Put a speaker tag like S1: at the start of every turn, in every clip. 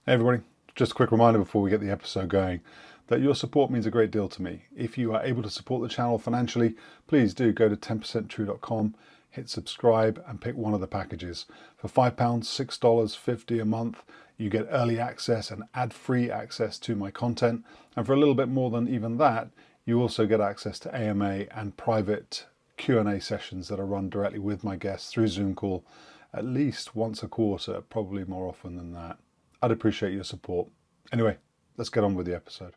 S1: Hey everybody, just a quick reminder before we get the episode going that your support means a great deal to me. If you are able to support the channel financially, please do go to 10percenttrue.com, hit subscribe and pick one of the packages. For £5, $6.50 a month, you get early access and ad-free access to my content. And for a little bit more than even that, you also get access to AMA and private Q&A sessions that are run directly with my guests through Zoom call at least once a quarter, probably more often than that. I'd appreciate your support. Anyway, let's get on with the episode.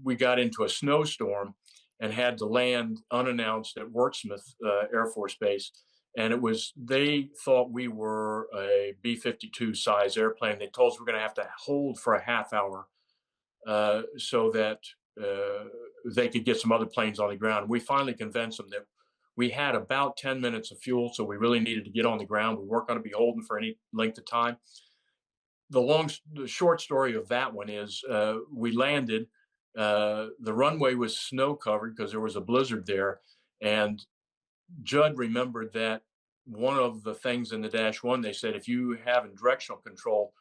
S2: We got into a snowstorm and had to land unannounced at Wurtsmith Air Force Base. And they thought we were a B-52 size airplane. They told us we're going to have to hold for a half hour so that they could get some other planes on the ground. We finally convinced them that we had about 10 minutes of fuel, so we really needed to get on the ground. We weren't going to be holding for any length of time. The short story of that one is we landed. The runway was snow covered because there was a blizzard there, and Judd remembered that one of the things in the dash one, they said, if you have in directional control,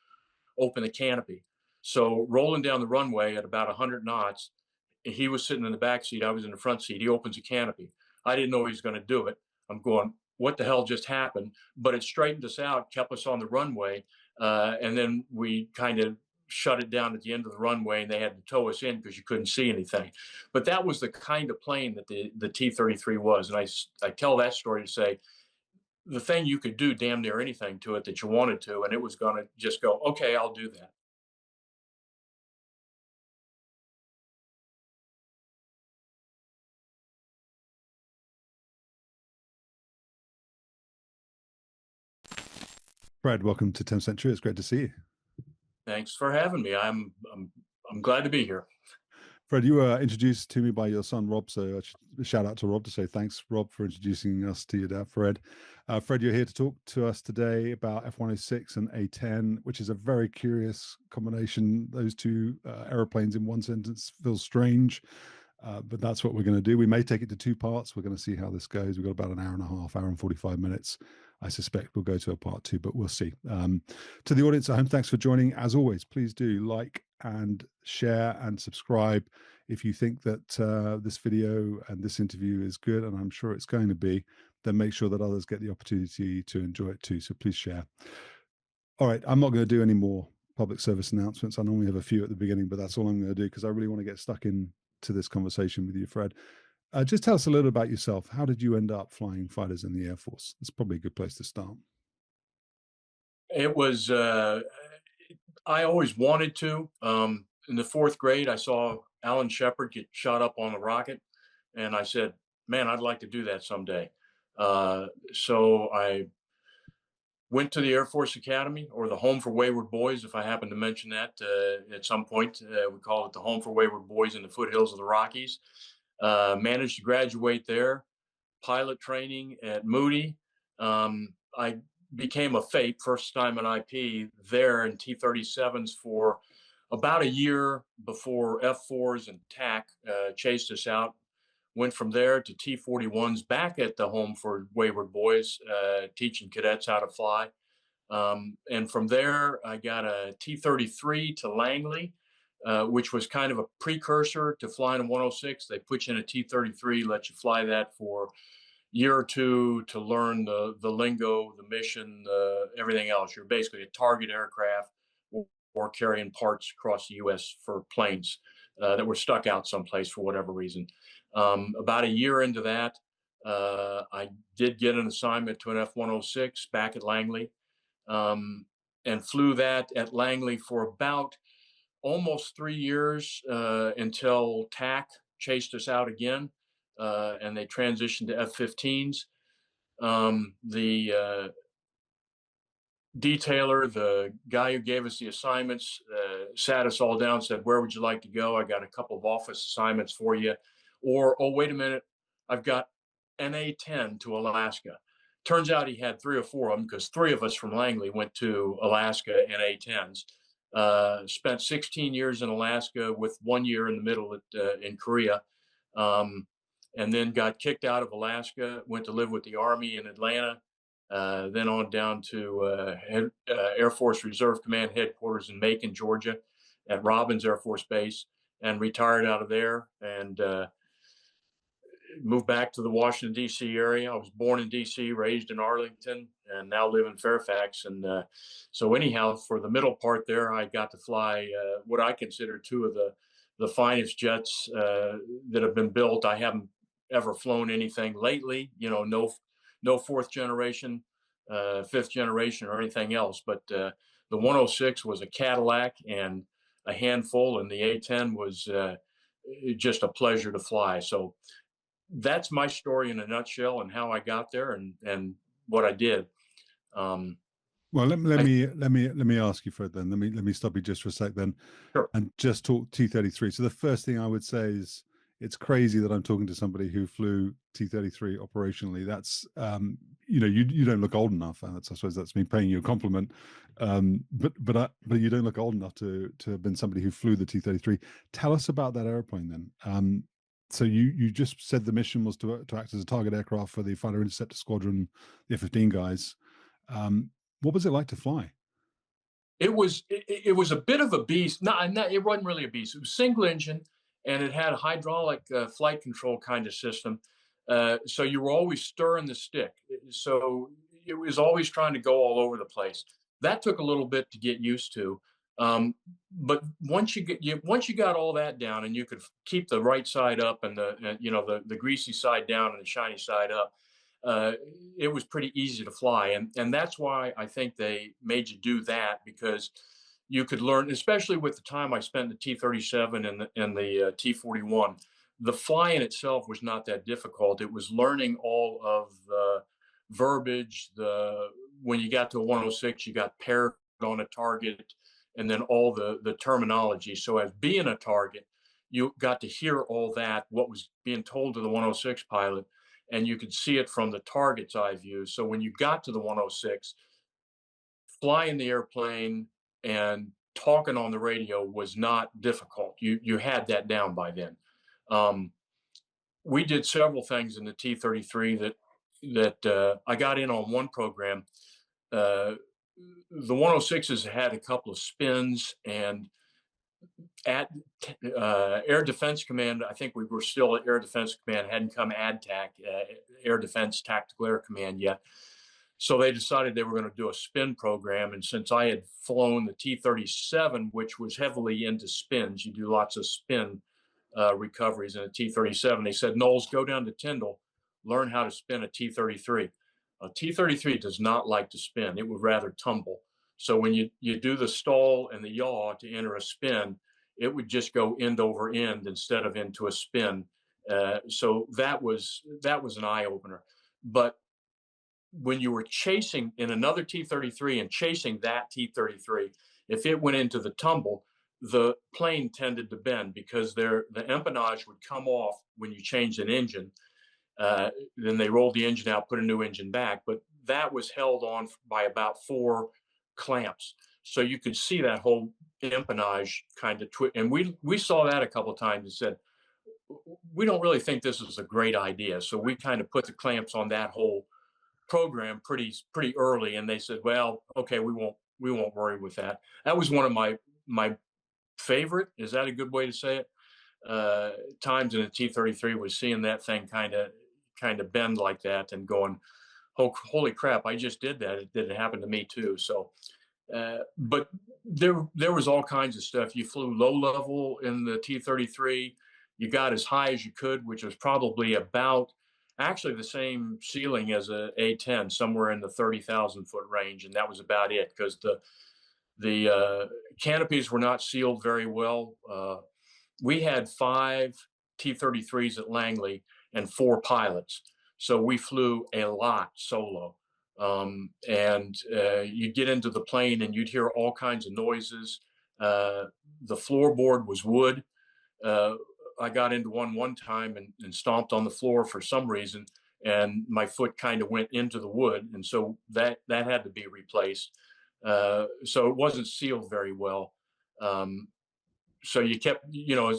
S2: open the canopy. So rolling down the runway at about 100 knots, he was sitting in the back seat. I was in the front seat. He opens the canopy. I didn't know he was going to do it. I'm going, what the hell just happened? But it straightened us out, kept us on the runway. And then we kind of shut it down at the end of the runway, and they had to tow us in because you couldn't see anything. But that was the kind of plane that the T-33 was. And I tell that story to say, the thing you could do damn near anything to it that you wanted to, and it was going to just go, okay, I'll do that.
S1: Fred, welcome to 10th Century. It's great to see you.
S2: Thanks for having me. I'm glad to be here.
S1: Fred, you were introduced to me by your son, Rob, so I should shout out to Rob to say thanks, Rob, for introducing us to your dad, Fred. Fred, you're here to talk to us today about F-106 and A-10, which is a very curious combination. Those two aeroplanes in one sentence feels strange, but that's what we're going to do. We may take it to two parts. We're going to see how this goes. We've got about an hour and a half, hour and 45 minutes. I suspect we'll go to a part two, but we'll see. To the audience at home, thanks for joining. As always, please do like and share and subscribe if you think that this video and this interview is good, and I'm sure it's going to be. Then make sure that others get the opportunity to enjoy it too. So please share. All right, I'm not going to do any more public service announcements. I normally have a few at the beginning, but that's all I'm going to do because I really want to get stuck into this conversation with you, Fred. Just tell us a little about yourself. How did you end up flying fighters in the Air Force? It's probably a good place to start.
S2: It was, I always wanted to. In the fourth grade, I saw Alan Shepard get shot up on a rocket, and I said, man, I'd like to do that someday. So I went to the Air Force Academy, or the Home for Wayward Boys, if I happen to mention that at some point. We call it the Home for Wayward Boys in the foothills of the Rockies. Managed to graduate there, pilot training at Moody. I became a FAPE, first time in IP, there in T-37s for about a year before F-4s and TAC chased us out. Went from there to T-41s back at the Home for Wayward Boys, teaching cadets how to fly. And from there, I got a T-33 to Langley, which was kind of a precursor to flying a 106. They put you in a T-33, let you fly that for year or two to learn the lingo, the mission, everything else. You're basically a target aircraft or carrying parts across the U.S. for planes that were stuck out someplace for whatever reason. About a year into that, I did get an assignment to an F-106 back at Langley, and flew that at Langley for about almost 3 years until TAC chased us out again. And they transitioned to F-15s. The detailer, the guy who gave us the assignments, sat us all down, said, where would you like to go? I got a couple of office assignments for you. Or, oh, wait a minute, I've got an A-10 to Alaska. Turns out he had 3 or 4 of them because 3 of us from Langley went to Alaska in A-10s. Spent 16 years in Alaska with 1 year in the middle in Korea. And then got kicked out of Alaska, went to live with the Army in Atlanta, then on down to Air Force Reserve Command headquarters in Macon, Georgia, at Robins Air Force Base, and retired out of there and moved back to the Washington, D.C. area. I was born in D.C., raised in Arlington, and now live in Fairfax. And so anyhow, for the middle part there, I got to fly what I consider two of the finest jets that have been built. I haven't ever flown anything lately, no fourth generation, fifth generation or anything else. But the 106 was a Cadillac and a handful, and the A-10 was just a pleasure to fly. So that's my story in a nutshell, and how I got there, and what I did.
S1: Well, let
S2: I
S1: me ask you, Fred. Then let me stop you just for a sec, then,
S2: Sure.
S1: and just talk T-33. So the first thing I would say is it's crazy that I'm talking to somebody who flew T-33 operationally. That's you don't look old enough. And I suppose that's me paying you a compliment. But you don't look old enough to have been somebody who flew the T-33. Tell us about that airplane then. So you just said the mission was to act as a target aircraft for the Fighter Interceptor Squadron, the F-15 guys. What was it like to fly?
S2: It was a bit of a beast. It wasn't really a beast. It was single engine, and it had a hydraulic flight control kind of system. So you were always stirring the stick. So it was always trying to go all over the place. That took a little bit to get used to. But once you got all that down, and you could keep the right side up, and the greasy side down and the shiny side up, uh, it was pretty easy to fly. And that's why I think they made you do that, because you could learn, especially with the time I spent in the T-37 and the T-41. The flying itself was not that difficult. It was learning all of the verbiage. When you got to a 106, you got paired on a target, and then all the terminology. So as being a target, you got to hear all that, what was being told to the 106 pilot, and you could see it from the target's eye view. So when you got to the 106, flying the airplane and talking on the radio was not difficult. You had that down by then. Um, we did several things in the T-33 that I got in on one program. Uh, the 106s had a couple of spins, and at Air Defense Command, I think we were still at Air Defense Command, hadn't come ADTAC, Air Defense Tactical Air Command yet. So they decided they were going to do a spin program. And since I had flown the T-37, which was heavily into spins, you do lots of spin recoveries in a T-37, they said, Knowles, go down to Tyndall, learn how to spin a T-33. A T-33 does not like to spin. It would rather tumble. So when you do the stall and the yaw to enter a spin, it would just go end over end instead of into a spin. So that was an eye opener. But when you were chasing in another T-33 and chasing that T-33, if it went into the tumble, the plane tended to bend, because the empennage would come off when you changed an engine. Then they rolled the engine out, put a new engine back, but that was held on by about 4 clamps. So you could see that whole empennage kind of twist. And we saw that a couple of times and said, we don't really think this is a great idea. So we kind of put the clamps on that whole program pretty early, and they said, well, okay, we won't worry with that. That was one of my favorite, is that a good way to say it, times in a T-33, was seeing that thing kind of bend like that and going, oh, holy crap, I just did that. It happened to me too. So but there was all kinds of stuff. You flew low level in the T-33. You got as high as you could, which was probably about actually the same ceiling as a A-10, somewhere in the 30,000 foot range, and that was about it, because the canopies were not sealed very well. We had 5 T-33s at Langley and 4 pilots, so we flew a lot solo. And you'd get into the plane and you'd hear all kinds of noises. The floorboard was wood. Uh, I got into one time and stomped on the floor for some reason, and my foot kind of went into the wood, and so that had to be replaced. So it wasn't sealed very well. So you kept,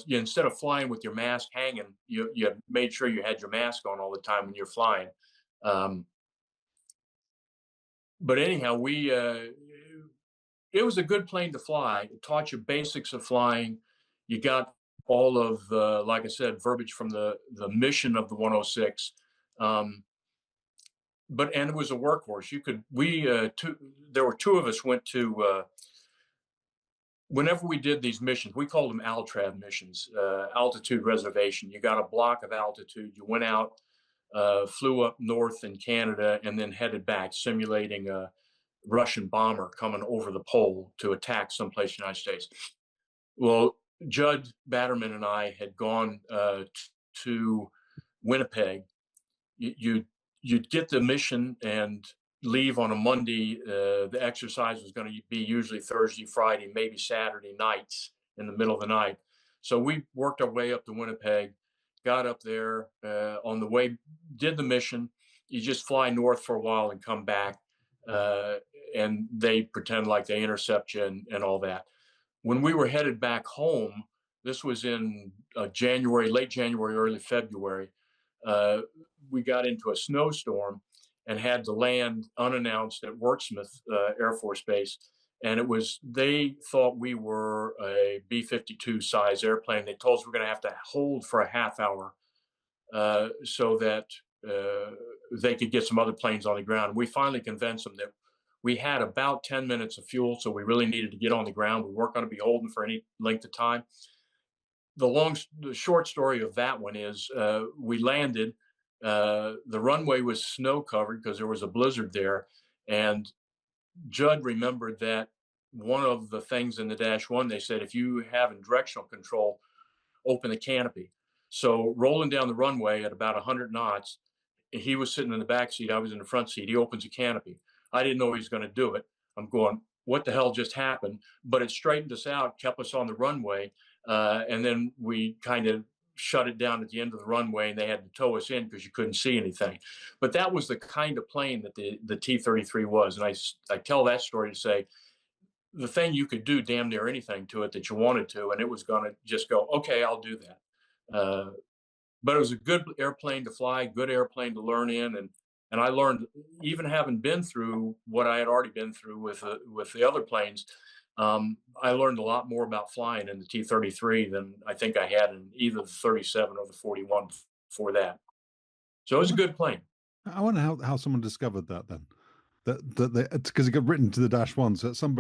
S2: instead of flying with your mask hanging, you made sure you had your mask on all the time when you're flying. Um, but anyhow, it was a good plane to fly. It taught you basics of flying. You got all of the, like I said, verbiage from the mission of the 106. And it was a workhorse. There were two of us went to, whenever we did these missions, we called them ALTRAV missions, altitude reservation. You got a block of altitude. You went out, flew up north in Canada, and then headed back, simulating a Russian bomber coming over the pole to attack someplace in the United States. Well, Judd Batterman and I had gone to Winnipeg. You'd get the mission and leave on a Monday. The exercise was going to be usually Thursday, Friday, maybe Saturday nights in the middle of the night. So we worked our way up to Winnipeg, got up there on the way, did the mission. You just fly north for a while and come back, and they pretend like they intercept you and all that. When we were headed back home, this was in January, late January, early February, uh, we got into a snowstorm and had to land unannounced at Wurtsmith Air Force Base. And they thought we were a B-52 size airplane. They told us we're going to have to hold for a half hour so that they could get some other planes on the ground. And we finally convinced them that we had about 10 minutes of fuel, so we really needed to get on the ground. We weren't going to be holding for any length of time. The short story of that one is we landed. The runway was snow covered because there was a blizzard there, and Judd remembered that one of the things in the Dash One, they said, if you have directional control, open the canopy. So rolling down the runway at about 100 knots, he was sitting in the back seat. I was in the front seat. He opens a canopy. I didn't know he was going to do it. I'm going, what the hell just happened? But it straightened us out, kept us on the runway. And then we kind of shut it down at the end of the runway, and they had to tow us in because you couldn't see anything. But that was the kind of plane that the T-33 was. And I tell that story to say, the thing you could do damn near anything to it that you wanted to, and it was going to just go, okay, I'll do that. But it was a good airplane to fly, good airplane to learn in, and I learned, even having been through what I had already been through with the other planes. I learned a lot more about flying in the T-33 than I think I had in either the 37 or the 41 before that. So it was a good plane.
S1: I wonder how someone discovered that then. That because it got written to the Dash One. So at some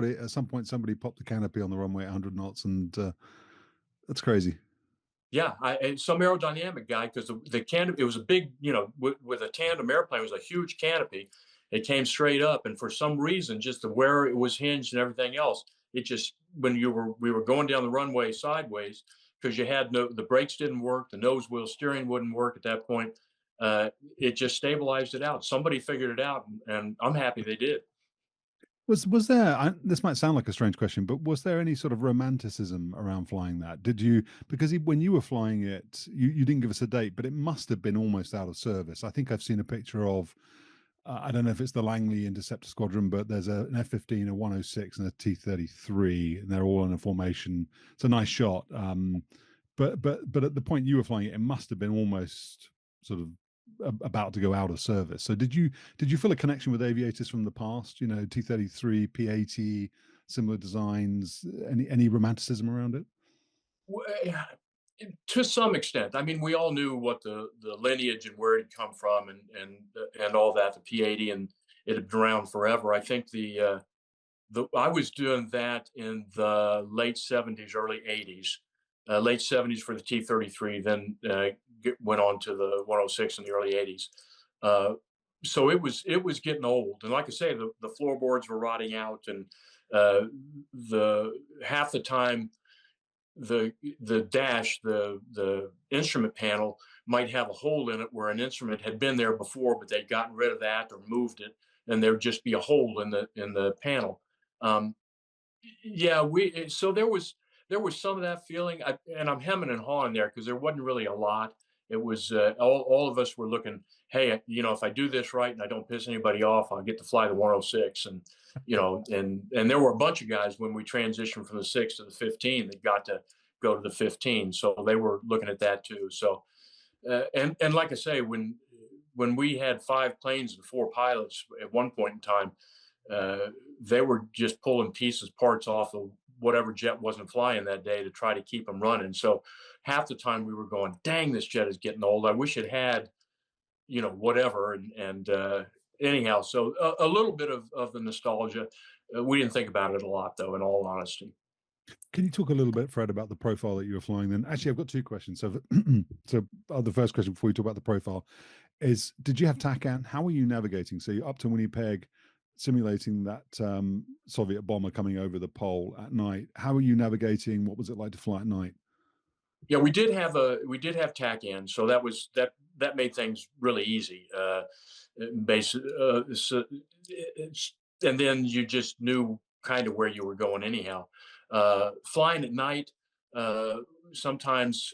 S1: point somebody popped the canopy on the runway at 100 knots, and that's crazy.
S2: Yeah, some aerodynamic guy, because the canopy, it was a big, with a tandem airplane, it was a huge canopy. It came straight up, and for some reason, just where it was hinged and everything else, it just, when we were going down the runway sideways, because you had the brakes didn't work, the nose wheel steering wouldn't work at that point. It just stabilized it out. Somebody figured it out, and I'm happy they did.
S1: Was there? This might sound like a strange question, but was there any sort of romanticism around flying that? Did you, because when you were flying it, you didn't give us a date, but it must have been almost out of service. I think I've seen a picture of, I don't know if it's the Langley Interceptor Squadron, but there's an F-15, a 106, and a T-33, and they're all in a formation. It's a nice shot. But at the point you were flying it, it must have been almost sort of about to go out of service. So did you feel a connection with aviators from the past? You know, T-33, P-80, similar designs. Any romanticism around it?
S2: To some extent. I mean, we all knew what the lineage and where it had come from, and all that. The P-80, and it had been around forever. I think I was doing that in the late 70s, early 80s. Late 70s for the T-33, then went on to the 106 in the early 80s. So it was getting old, and like I say, the floorboards were rotting out, and the half the time the dash, the instrument panel might have a hole in it where an instrument had been there before, but they'd gotten rid of that or moved it, and there'd just be a hole in the panel. Yeah, so there was some of that feeling, and I'm hemming and hawing there because there wasn't really a lot. It was all of us were looking, hey, if I do this right and I don't piss anybody off, I'll get to fly the 106, and and there were a bunch of guys when we transitioned from the 6 to the 15 that got to go to the 15, so they were looking at that too. So and like I say, when we had 5 planes and 4 pilots at one point in time, they were just pulling parts off of whatever jet wasn't flying that day to try to keep them running. So half the time we were going, dang, this jet is getting old. I wish it had, whatever. And anyhow, so a little bit of the nostalgia. We didn't think about it a lot, though, in all honesty.
S1: Can you talk a little bit, Fred, about the profile that you were flying then? Actually, I've got two questions. So, the first question before we talk about the profile is: did you have TACAN? How were you navigating? So you're up to Winnipeg, simulating that Soviet bomber coming over the pole at night. How were you navigating? What was it like to fly at night?
S2: Yeah, we did have TACAN, so that made things really easy. So and then you just knew kind of where you were going anyhow. Flying at night, uh, sometimes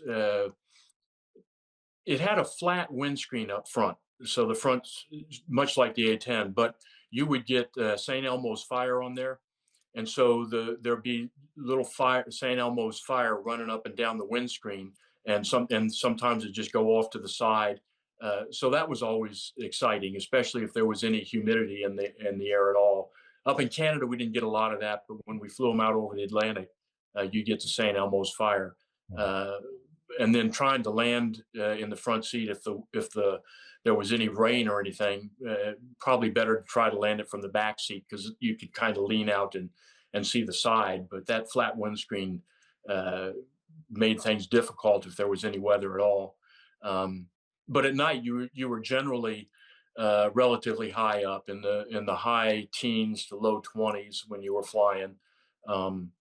S2: it had a flat windscreen up front, so the front's much like the A-10, but you would get St. Elmo's fire on there, and so there'd be little fire, St. Elmo's fire running up and down the windscreen, and sometimes it just go off to the side. So that was always exciting, especially if there was any humidity in the air at all. Up in Canada, we didn't get a lot of that, but when we flew them out over the Atlantic, you get to St. Elmo's fire. Uh, and then trying to land in the front seat if there was any rain or anything, probably better to try to land it from the back seat because you could kind of lean out and see the side. But that flat windscreen uh, made things difficult if there was any weather at all. But at night, you were generally relatively high up in the high teens to low 20s when you were flying. Um,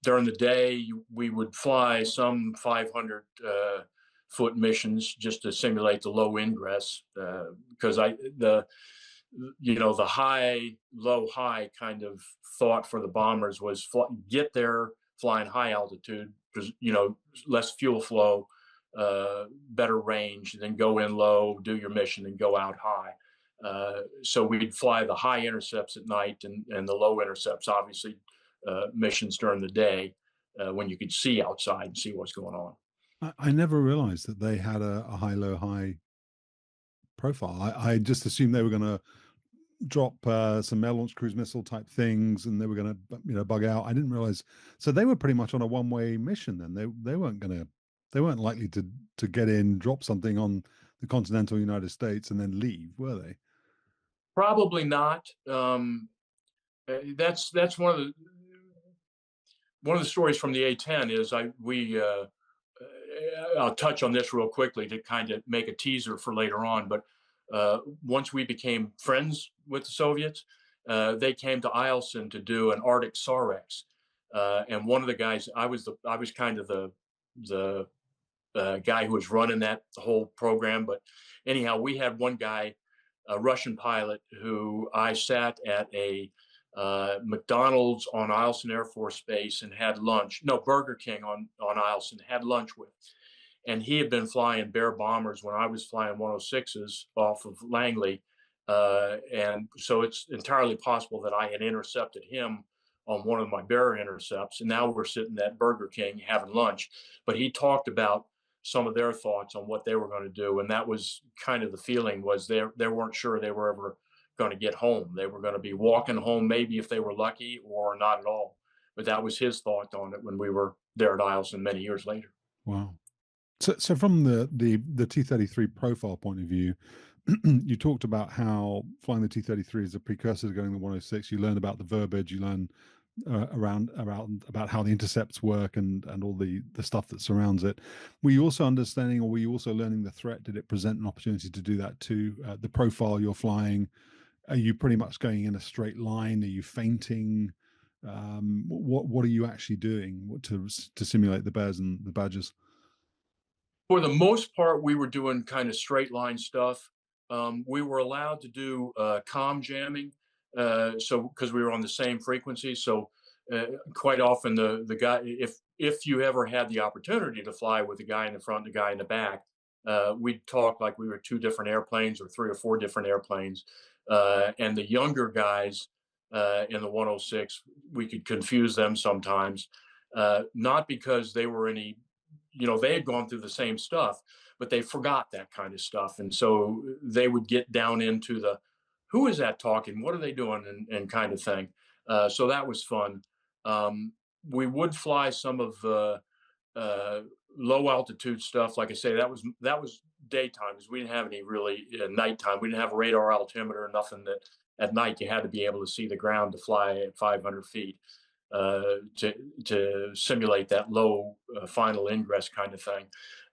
S2: During the day, we would fly some 500 foot missions just to simulate the low ingress because the high, low, high kind of thought for the bombers was get there flying high altitude because less fuel flow, better range, then go in low, do your mission, and go out high. So we'd fly the high intercepts at night and the low intercepts, obviously, missions during the day when you could see outside and see what's going on.
S1: I never realized that they had a high, low, high profile. I just assumed they were going to drop some air launch cruise missile type things and they were going to bug out. I didn't realize. So they were pretty much on a one-way mission then. They weren't likely to get in, drop something on the continental United States and then leave, were they?
S2: Probably not. That's one of the stories from the A-10 is I'll touch on this real quickly to kind of make a teaser for later on. But once we became friends with the Soviets, they came to Eielson to do an Arctic SAREX. And one of the guys, I was kind of the guy who was running that whole program. But anyhow, we had one guy, a Russian pilot, who I sat at a McDonald's on Eielson Air Force Base and had lunch. No, Burger King on Eielson, had lunch with. And he had been flying Bear bombers when I was flying 106s off of Langley. And so it's entirely possible that I had intercepted him on one of my Bear intercepts. And now we're sitting at Burger King having lunch. But he talked about some of their thoughts on what they were going to do. And that was kind of the feeling was they weren't sure they were ever going to get home. They were going to be walking home, maybe if they were lucky, or not at all. But that was his thought on it when we were there at Eielson many years later.
S1: Wow. So from the T-33 profile point of view, you talked about how flying the T-33 is a precursor to going the 106. You learn about the verbiage, you learn around about how the intercepts work and all the stuff that surrounds it. Were you also understanding, or were you also learning the threat? Did it present an opportunity to do that too? The profile you're flying, are you pretty much going in a straight line? Are you feinting? What are you actually doing to simulate the bears and the badgers?
S2: For the most part, we were doing kind of straight line stuff. We were allowed to do comm jamming, so because we were on the same frequency. So quite often, the guy, if you ever had the opportunity to fly with the guy in the front and the guy in the back, we'd talk like we were two different airplanes or three or four different airplanes. And the younger guys in the 106, we could confuse them sometimes, not because they were any they had gone through the same stuff, but they forgot that kind of stuff. And so they would get down into the who is that talking? What are they doing? And kind of thing. So that was fun. Um, we would fly some of the uh, low altitude stuff. Like I say, that was daytime because we didn't have any really nighttime. We didn't have a radar altimeter, nothing that at night you had to be able to see the ground to fly at 500 feet uh, to simulate that low final ingress kind of thing.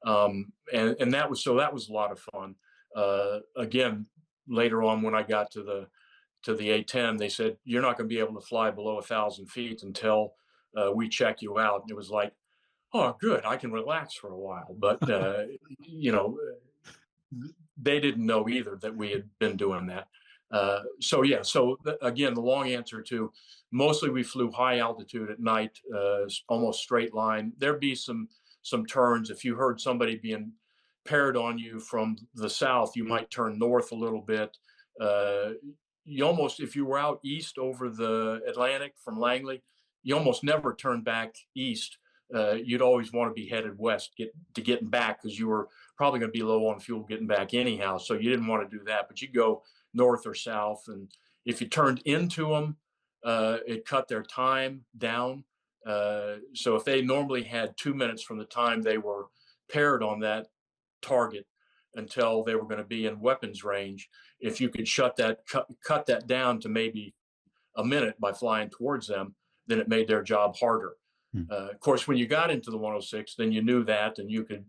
S2: And that was a lot of fun. Again, later on when I got to the A-10, they said you're not going to be able to fly below 1,000 feet until we check you out. And it was like, oh, good, I can relax for a while. But you know, they didn't know either that we had been doing that. So yeah, again, the long answer to mostly we flew high altitude at night, almost straight line. There'd be some turns. If you heard somebody being paired on you from the south, you might turn north a little bit. Uh, you almost, if you were out east over the Atlantic from Langley, you almost never turn back east. You'd always want to be headed west, getting back because you were probably going to be low on fuel getting back anyhow. So you didn't want to do that, but you go north or south. And if you turned into them, it cut their time down. So if they normally had 2 minutes from the time they were paired on that target until they were going to be in weapons range, if you could cut that down to maybe a minute by flying towards them, then it made their job harder.
S1: Hmm.
S2: Of course, when you got into the 106, then you knew that, and you could,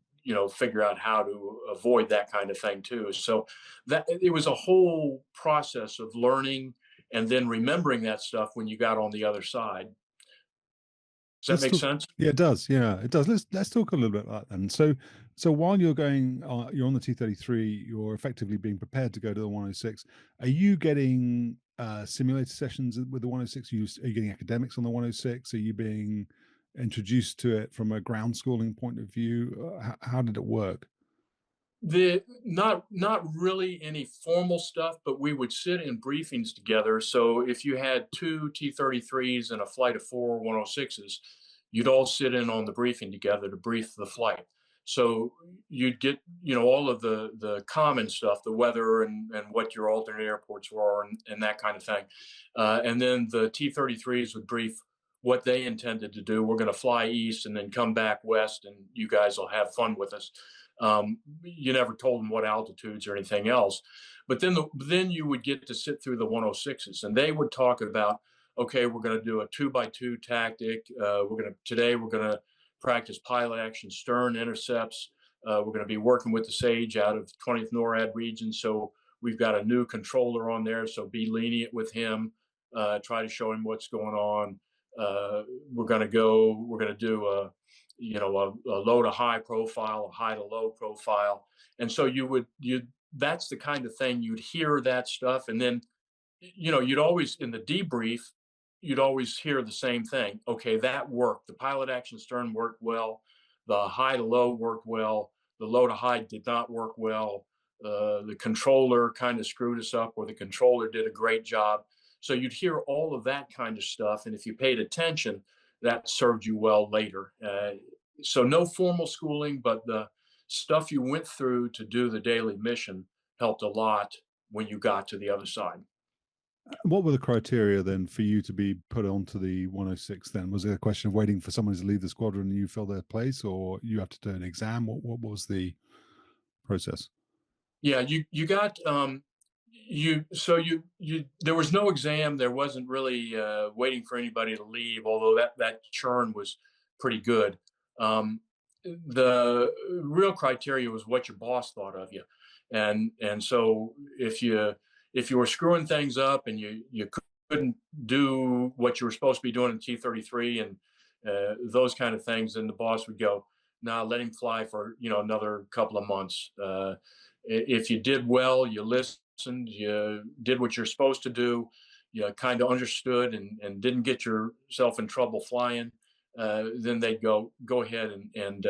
S2: figure out how to avoid that kind of thing too. So that it was a whole process of learning and then remembering that stuff when you got on the other side. Does that
S1: Let's
S2: make
S1: talk.
S2: sense?
S1: Yeah, it does. Yeah, it does. Let's talk a little bit about that then. So while you're going, you're on the T-33, you're effectively being prepared to go to the 106. Are you getting simulator sessions with the 106? Are you getting academics on the 106? Are you being introduced to it from a ground schooling point of view? How did it work?
S2: The not really any formal stuff, but we would sit in briefings together. So if you had two T-33s and a flight of four 106s, you'd all sit in on the briefing together to brief the flight. So you'd get, all of the common stuff, the weather and what your alternate airports were and that kind of thing. And then the T-33s would brief what they intended to do. We're going to fly east and then come back west, and you guys will have fun with us. You never told them what altitudes or anything else. But then you would get to sit through the 106s, and they would talk about, okay, we're going to do a 2x2 tactic. Today we're going to practice pilot action stern intercepts. We're going to be working with the Sage out of 20th NORAD region, so we've got a new controller on there. So be lenient with him. Try to show him what's going on. We're going to do a low to high profile, a high to low profile. And so that's the kind of thing you'd hear that stuff. And then, you'd always, in the debrief, you'd always hear the same thing. Okay, that worked. The pilot action stern worked well. The high to low worked well. The low to high did not work well. The controller kind of screwed us up, or the controller did a great job. So you'd hear all of that kind of stuff. And if you paid attention, that served you well later. So no formal schooling, but the stuff you went through to do the daily mission helped a lot when you got to the other side.
S1: What were the criteria then for you to be put onto the 106 then? Was it a question of waiting for someone to leave the squadron and you fill their place, or you have to do an exam? What was the process?
S2: Yeah, you got you there was no exam. There wasn't really waiting for anybody to leave, although that churn was pretty good. The real criteria was what your boss thought of you, and so if you were screwing things up and you couldn't do what you were supposed to be doing in T-33 and those kind of things, then the boss would go, "Nah, let him fly for another couple of months." If you did well, you listened, you did what you're supposed to do, you kind of understood and didn't get yourself in trouble flying, then they'd go ahead and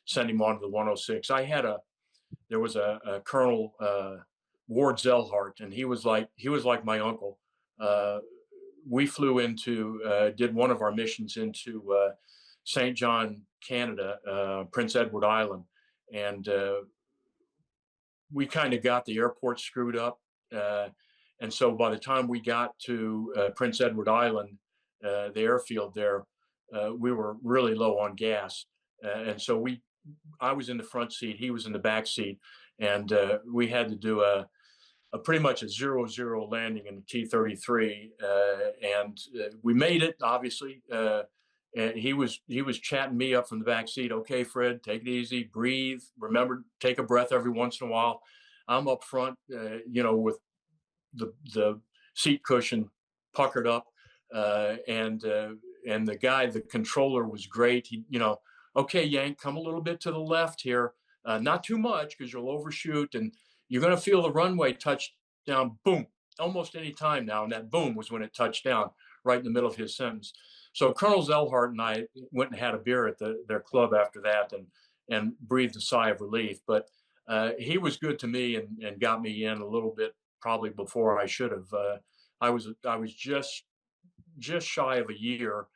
S2: send him on to the 106. There was a Colonel Ward Zellhart, and he was like my uncle. We flew did one of our missions into St. John, Canada, Prince Edward Island, and we kind of got the airport screwed up. And so by the time we got to Prince Edward Island, the airfield there, we were really low on gas. And so I was in the front seat, he was in the back seat, and we had to do a pretty much a 0-0 landing in the T-33, and we made it. Obviously, and he was chatting me up from the back seat. Okay, Fred, take it easy, breathe. Remember, take a breath every once in a while. I'm up front, with the seat cushion puckered up, and the guy, the controller, was great. Okay, Yank, come a little bit to the left here, not too much because you'll overshoot, and you're going to feel the runway touch down. Boom, almost any time now, and that boom was when it touched down, right in the middle of his sentence. So Colonel Zellhart and I went and had a beer at their club after that, and breathed a sigh of relief. But he was good to me and got me in a little bit probably before I should have. I was just shy of a year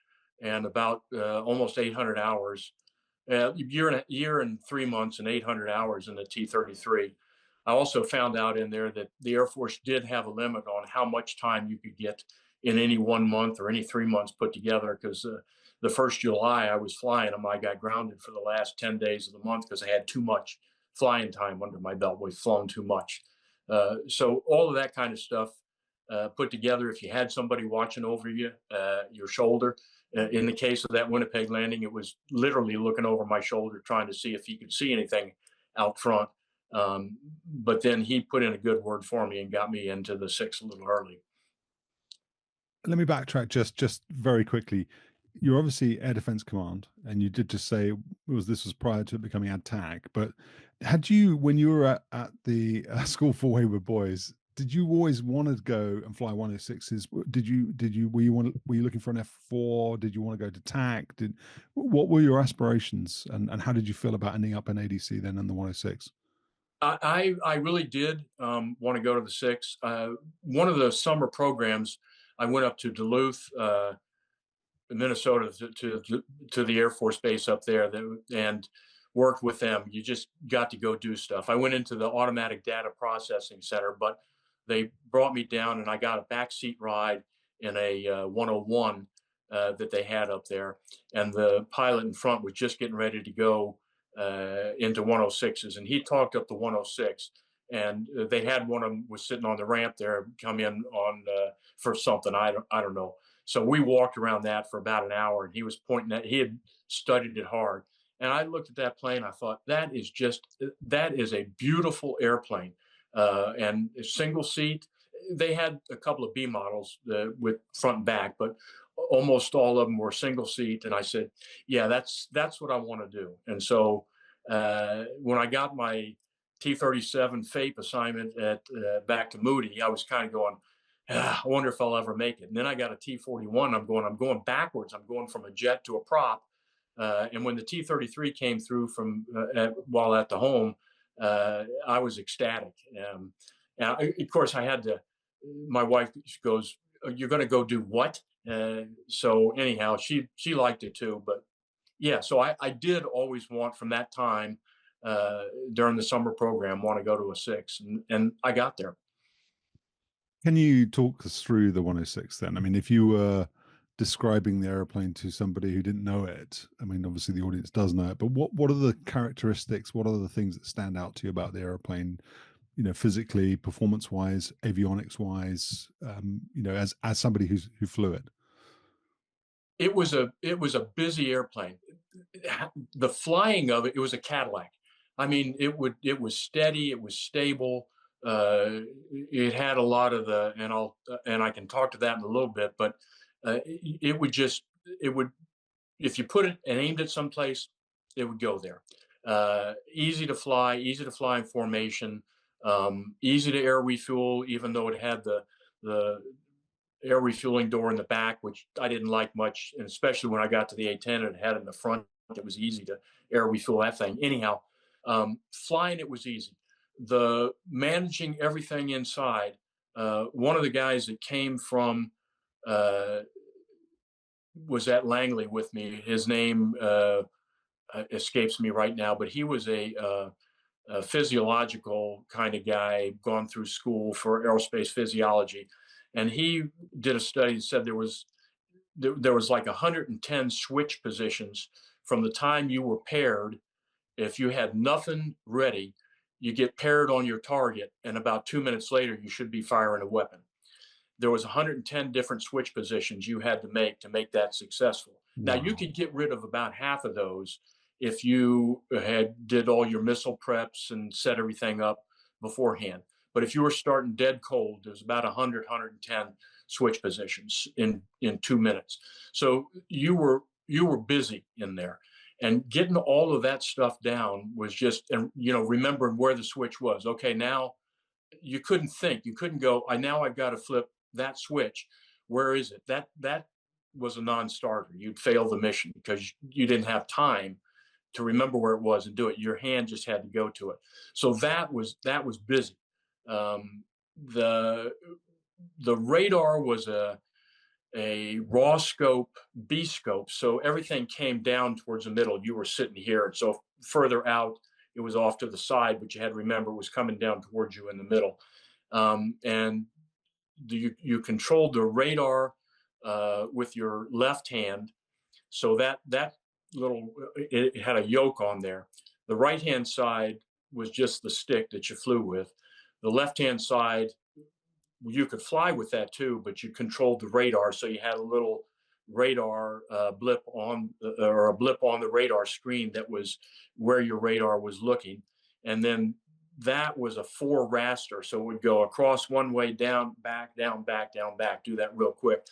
S2: and about almost 800 hours, year and 3 months and 800 hours in the T-33. I also found out in there that the Air Force did have a limit on how much time you could get in any 1 month or any 3 months put together, because the first July I was flying them, I got grounded for the last 10 days of the month because I had too much flying time under my belt. We've flown too much. So all of that kind of stuff put together, if you had somebody watching over you, your shoulder, in the case of that Winnipeg landing, it was literally looking over my shoulder, trying to see if he could see anything out front. But then he put in a good word for me and got me into the six a little early.
S1: Let me backtrack just very quickly. You're obviously Air Defense Command, and you did just say this was prior to it becoming ADTAC. But had you, when you were at the School for Wayward Boys, did you always want to go and fly 106s? Were you looking for an F4? Did you want to go to TAC? What were your aspirations, and how did you feel about ending up in ADC then in the 106?
S2: I really did want to go to the six. One of the summer programs, I went up to Duluth, Minnesota, to the Air Force Base up there, and worked with them. You just got to go do stuff. I went into the Automatic Data Processing Center, but they brought me down, and I got a backseat ride in a 101 that they had up there, and the pilot in front was just getting ready to go into 106s, and he talked up the 106, and they had one of them was sitting on the ramp there, come in on for something, I don't know. So we walked around that for about an hour, and he was pointing at, he had studied it hard. And I looked at that plane, I thought, that is a beautiful airplane. And a single seat. They had a couple of B models with front and back, but almost all of them were single seat. And I said, yeah, that's what I want to do. And so when I got my T-37 FAPE assignment at back to Moody, I was kind of going, I wonder if I'll ever make it. And then I got a T-41. I'm going backwards. I'm going from a jet to a prop. And when the T-33 came through while at the home, I was ecstatic. Now, of course, I had to. My wife goes, "You're going to go do what?" So anyhow, she liked it too. But yeah, so I did always want, from that time during the summer program, want to go to a six, and I got there.
S1: Can you talk us through the 106 then? I mean, if you were describing the airplane to somebody who didn't know it, I mean, obviously the audience does know it, but what are the characteristics? What are the things that stand out to you about the airplane? Physically, performance wise, avionics wise. As somebody who flew it.
S2: It was a busy airplane. The flying of it was a Cadillac. I mean, it was steady, it was stable. It had a lot of and I can talk to that in a little bit, but it would, if you put it and aimed it someplace, it would go there. Easy to fly in formation, easy to air refuel, even though it had the air refueling door in the back, which I didn't like much, and especially when I got to the A-10, it had in the front. It was easy to air refuel that thing. Anyhow, flying it was easy. The managing everything inside. One of the guys that came from was at Langley with me. His name escapes me right now, but he was a physiological kind of guy, gone through school for aerospace physiology, and he did a study that said there was like 110 switch positions from the time you were paired. If you had nothing ready, you get paired on your target, and about 2 minutes later, you should be firing a weapon. There was 110 different switch positions you had to make that successful. Now you
S1: Wow.
S2: could get rid of about half of those if you had did all your missile preps and set everything up beforehand. But if you were starting dead cold, there's about 100, 110 switch positions in 2 minutes. So you were busy in there. And getting all of that stuff down was just, and remembering where the switch was. Okay, now you couldn't think. You couldn't go, I've got to flip that switch. Where is it? That was a non-starter. You'd fail the mission because you didn't have time to remember where it was and do it. Your hand just had to go to it. So that was busy. Um, the the radar was a raw scope, B scope. So everything came down towards the middle. You were sitting here. And so further out, it was off to the side, but you had to remember it was coming down towards you in the middle. And you controlled the radar with your left hand. So that little, it had a yoke on there. The right hand side was just the stick that you flew with. The left hand side, you could fly with that too, but you controlled the radar. So you had a little radar blip on, or a blip on the radar screen that was where your radar was looking. And then that was a 4 raster. So it would go across one way, down, back, down, back, down, back. Do that real quick.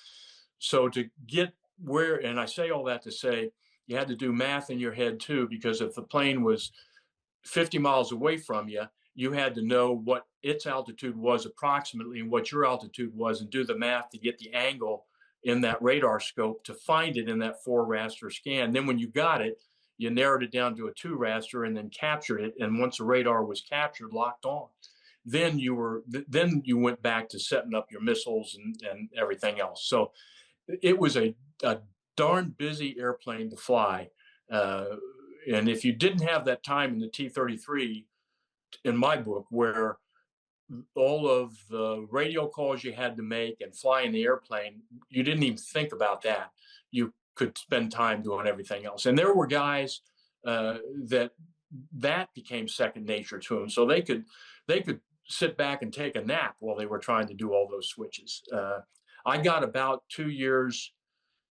S2: So to get where, and I say all that to say, you had to do math in your head too, because if the plane was 50 miles away from you, you had to know what its altitude was approximately and what your altitude was, and do the math to get the angle in that radar scope to find it in that 4 raster scan. Then when you got it, you narrowed it down to a 2 raster and then captured it. And once the radar was captured, locked on, then you went back to setting up your missiles and everything else. So it was a darn busy airplane to fly. And if you didn't have that time in the T-33, in my book, where all of the radio calls you had to make and fly in the airplane, you didn't even think about that. You could spend time doing everything else. And there were guys that became second nature to them. So they could sit back and take a nap while they were trying to do all those switches. I got about 2 years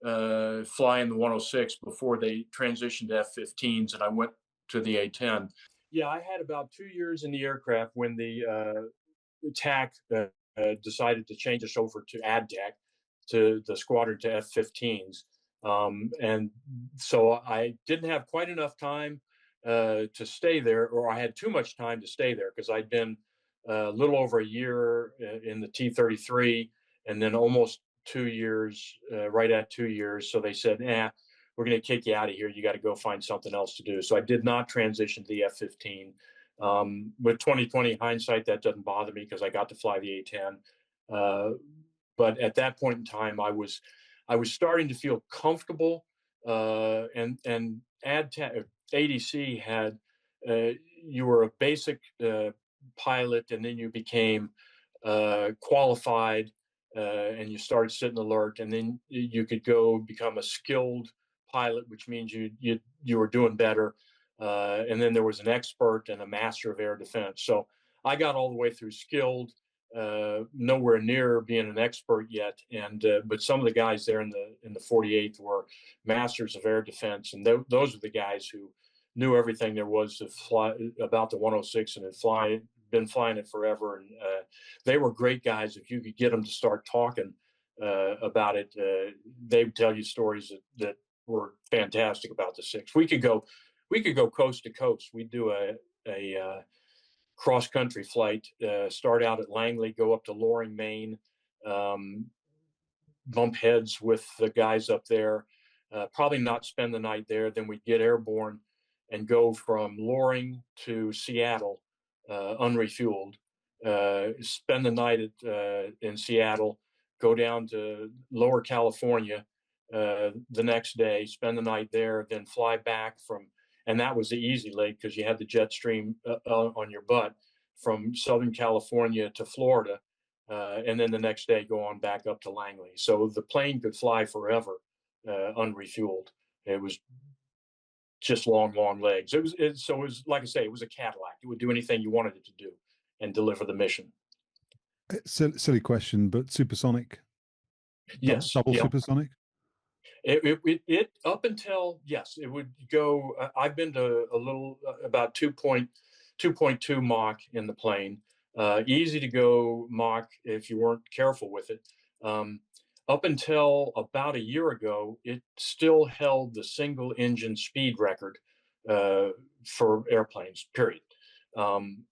S2: flying the 106 before they transitioned to F-15s, and I went to the A-10. Yeah, I had about 2 years in the aircraft when the TAC decided to change us over to ADTAC, to the squadron, to F-15s. And so I didn't have quite enough time to stay there, or I had too much time to stay there, because I'd been a little over a year in the T-33, and then almost 2 years, right at 2 years. So they said, we're going to kick you out of here. You got to go find something else to do. So I did not transition to the F-15. With 2020 hindsight, that doesn't bother me because I got to fly the A-10. But at that point in time, I was starting to feel comfortable. And ADC had, you were a basic pilot, and then you became qualified, and you started sitting alert, and then you could go become a skilled pilot, which means you were doing better. And then there was an expert and a master of air defense. So I got all the way through skilled, nowhere near being an expert yet. And but some of the guys there in the 48th were masters of air defense, and those are the guys who knew everything there was to fly about the 106 and had been flying it forever. And they were great guys. If you could get them to start talking about it, they would tell you stories that were fantastic about the 6. We could go coast to coast. We'd do a cross country flight, start out at Langley, go up to Loring, Maine, bump heads with the guys up there, probably not spend the night there. Then we'd get airborne and go from Loring to Seattle, unrefueled, spend the night in Seattle, go down to Lower California the next day, spend the night there, then fly back from, and that was the easy leg because you had the jet stream on your butt from Southern California to Florida, and then the next day go on back up to Langley. So the plane could fly forever, unrefueled. It was just long, long legs. So it was like I say, it was a Cadillac. It would do anything you wanted it to do and deliver the mission.
S1: Silly question, but supersonic,
S2: Yes,
S1: double
S2: yeah.
S1: supersonic.
S2: It up until, yes, it would go. I've been to a little about 2.2 Mach in the plane. Easy to go Mach if you weren't careful with it. Um, Up until about a year ago, it still held the single engine speed record uh, for airplanes. Period. Um,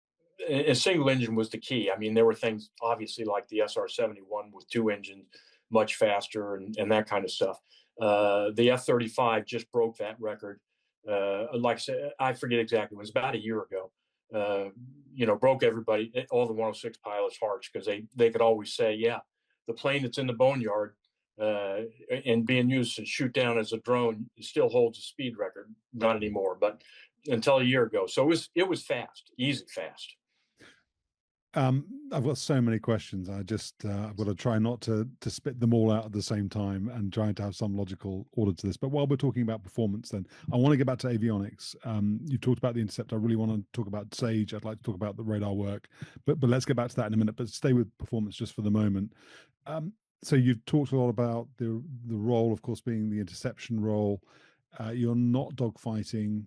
S2: a single engine was the key. I mean, there were things obviously like the SR-71 with two engines, much faster, and that kind of stuff. The F-35 just broke that record. Like I said, I forget exactly. It was about a year ago. Broke everybody, all the 106 pilots' hearts because they could always say, "Yeah, the plane that's in the boneyard and being used to shoot down as a drone still holds a speed record." Not anymore, but until a year ago. So it was fast, easy, fast.
S1: I've got so many questions. I've got to try not to spit them all out at the same time and trying to have some logical order to this. But while we're talking about performance, then I want to get back to avionics. You talked about the intercept. I really want to talk about Sage. I'd like to talk about the radar work, but let's get back to that in a minute. But stay with performance just for the moment. So you've talked a lot about the role, of course, being the interception role. You're not dogfighting,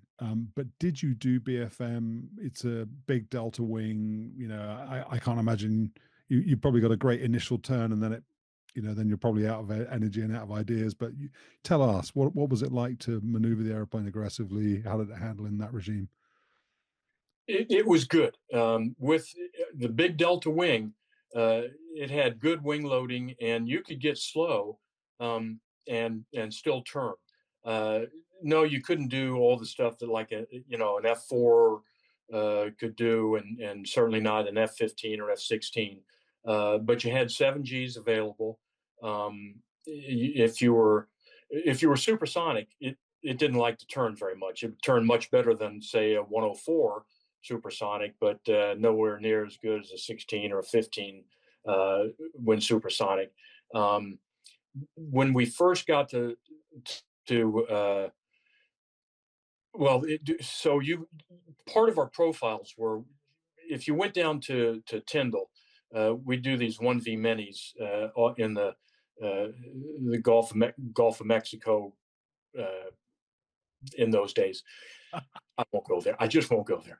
S1: but did you do BFM? It's a big delta wing. I can't imagine you probably got a great initial turn, and then then you're probably out of energy and out of ideas. But tell us, what was it like to maneuver the airplane aggressively? How did it handle in that regime?
S2: It was good. With the big delta wing, it had good wing loading, and you could get slow and still turn. Uh, no, you couldn't do all the stuff that like an F4 could do, and certainly not an F-15 or F-16. But you had 7Gs available. If you were supersonic, it didn't like to turn very much. It turned much better than say a 104 supersonic, but nowhere near as good as a 16 or a 15 when supersonic. Um, when we first got to well, so you part of our profiles were if you went down to Tyndall, we do these 1V minis in the Gulf of Mexico in those days. I won't go there. I just won't go there.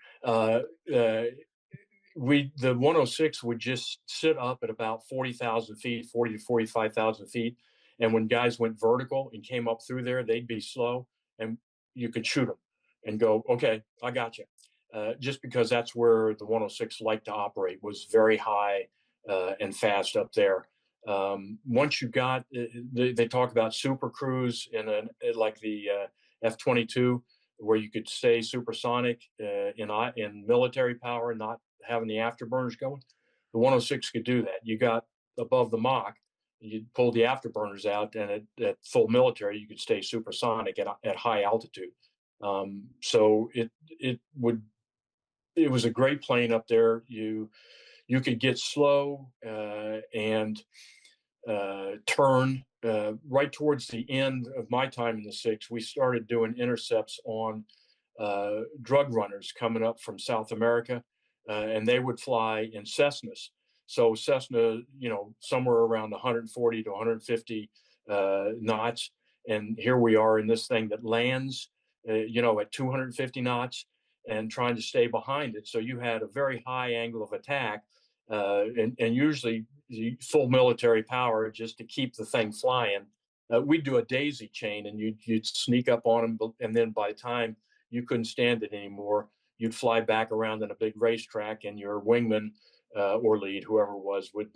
S2: The 106 would just sit up at about 40,000 feet, 40 to 45,000 feet, and when guys went vertical and came up through there, they'd be slow, and you could shoot them and go, "Okay, I got you." Just because that's where the 106 liked to operate was very high and fast up there. Once you got, they talk about super cruise like the F-22, where you could stay supersonic in military power, not having the afterburners going. The 106 could do that. You got above the Mach, you pulled the afterburners out, and at full military, you could stay supersonic at high altitude. So it was a great plane up there. You could get slow and turn. Right towards the end of my time in the six, we started doing intercepts on drug runners coming up from South America, and they would fly in Cessnas. So Cessna, somewhere around 140 to 150 knots, and here we are in this thing that lands, at 250 knots, and trying to stay behind it. So you had a very high angle of attack, and usually full military power just to keep the thing flying. We'd do a daisy chain, and you'd sneak up on them, and then by the time you couldn't stand it anymore, you'd fly back around in a big racetrack, and your wingman or lead, whoever it was, would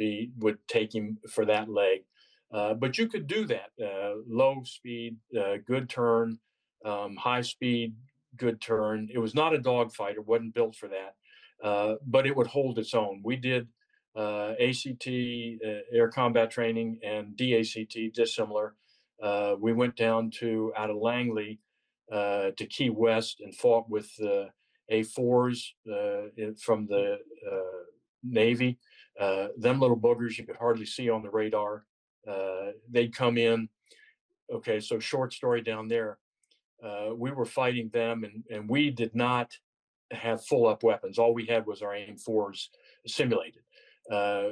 S2: take him for that leg. But you could do that low speed, good turn, high speed, good turn. It was not a dogfight; it wasn't built for that, but it would hold its own. We did ACT, air combat training, and DACT, dissimilar. We went down to out of Langley to Key West and fought with A4s from the Navy. Them little boogers you could hardly see on the radar. They'd come in. Okay, so short story down there. We were fighting them, and we did not have full up weapons. All we had was our AIM-4s simulated uh,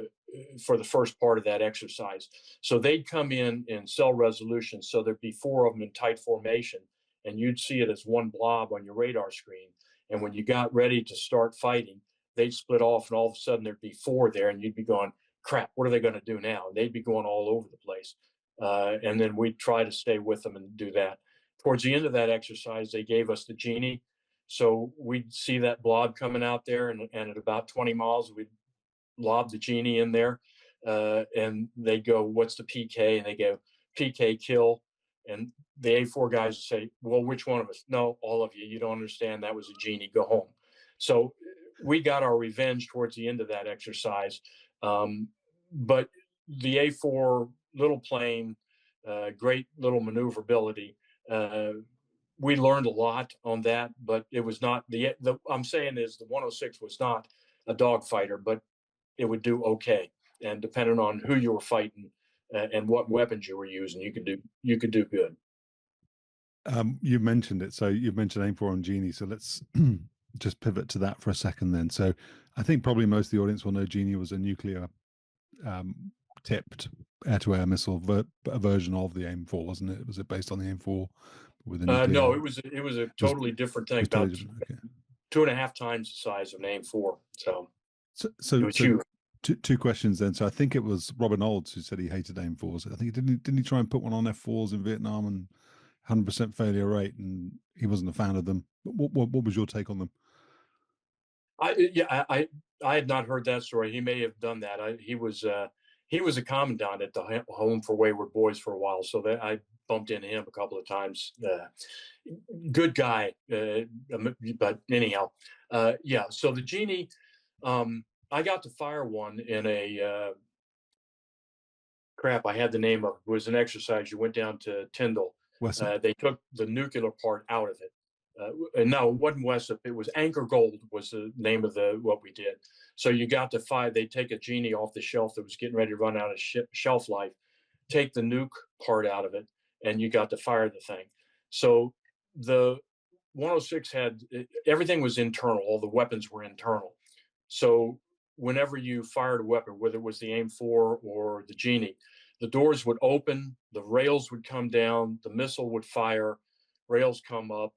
S2: for the first part of that exercise. So they'd come in cell resolution, so there'd be four of them in tight formation, and you'd see it as one blob on your radar screen. And when you got ready to start fighting, they'd split off, and all of a sudden there'd be four there, and you'd be going, crap, what are they going to do now? And they'd be going all over the place. And then we'd try to stay with them and do that. Towards the end of that exercise, they gave us the Genie. So we'd see that blob coming out there, and at about 20 miles, we'd lob the Genie in there. And they go, what's the PK? And they go, PK kill. And the A4 guys say, well, which one of us? No, all of you. You don't understand. That was a Genie. Go home. So we got our revenge towards the end of that exercise. But the A4 little plane, great little maneuverability. We learned a lot on that, but it was not I'm saying is the 106 was not a dogfighter, but it would do okay. And depending on who you were fighting and what weapons you were using, you could do good.
S1: You mentioned it. So you've mentioned AIM-4 on Genie. So let's just pivot to that for a second then. So I think probably most of the audience will know Genie was a nuclear tipped air-to-air missile a version of the AIM-4, wasn't it? Was it based on the AIM-4 with a nuclear?
S2: No, it was a totally different thing. About
S1: totally different. Okay.
S2: 2.5 times the size of an AIM-4. So it was huge.
S1: Two questions then. So I think it was Robert Knowles who said he hated AIM-4s. I think didn't he try and put one on F-4s in Vietnam and 100% failure rate, and he wasn't a fan of them. What was your take on them?
S2: I had not heard that story. He may have done that. He was a commandant at the Home for Wayward Boys for a while, so that I bumped into him a couple of times. Good guy, but anyhow, yeah. So the Genie, I got to fire one in a crap. I had the name of it. It was an exercise. You went down to Tyndall. They took the nuclear part out of it. And no, it wasn't Wessup. It was Anchor Gold was the name of what we did. So you got to fire. They take a Genie off the shelf that was getting ready to run out of shelf life, take the nuke part out of it, and you got to fire the thing. So the 106 had everything was internal. All the weapons were internal. So whenever you fired a weapon, whether it was the AIM-4 or the Genie, the doors would open, the rails would come down, the missile would fire, rails come up,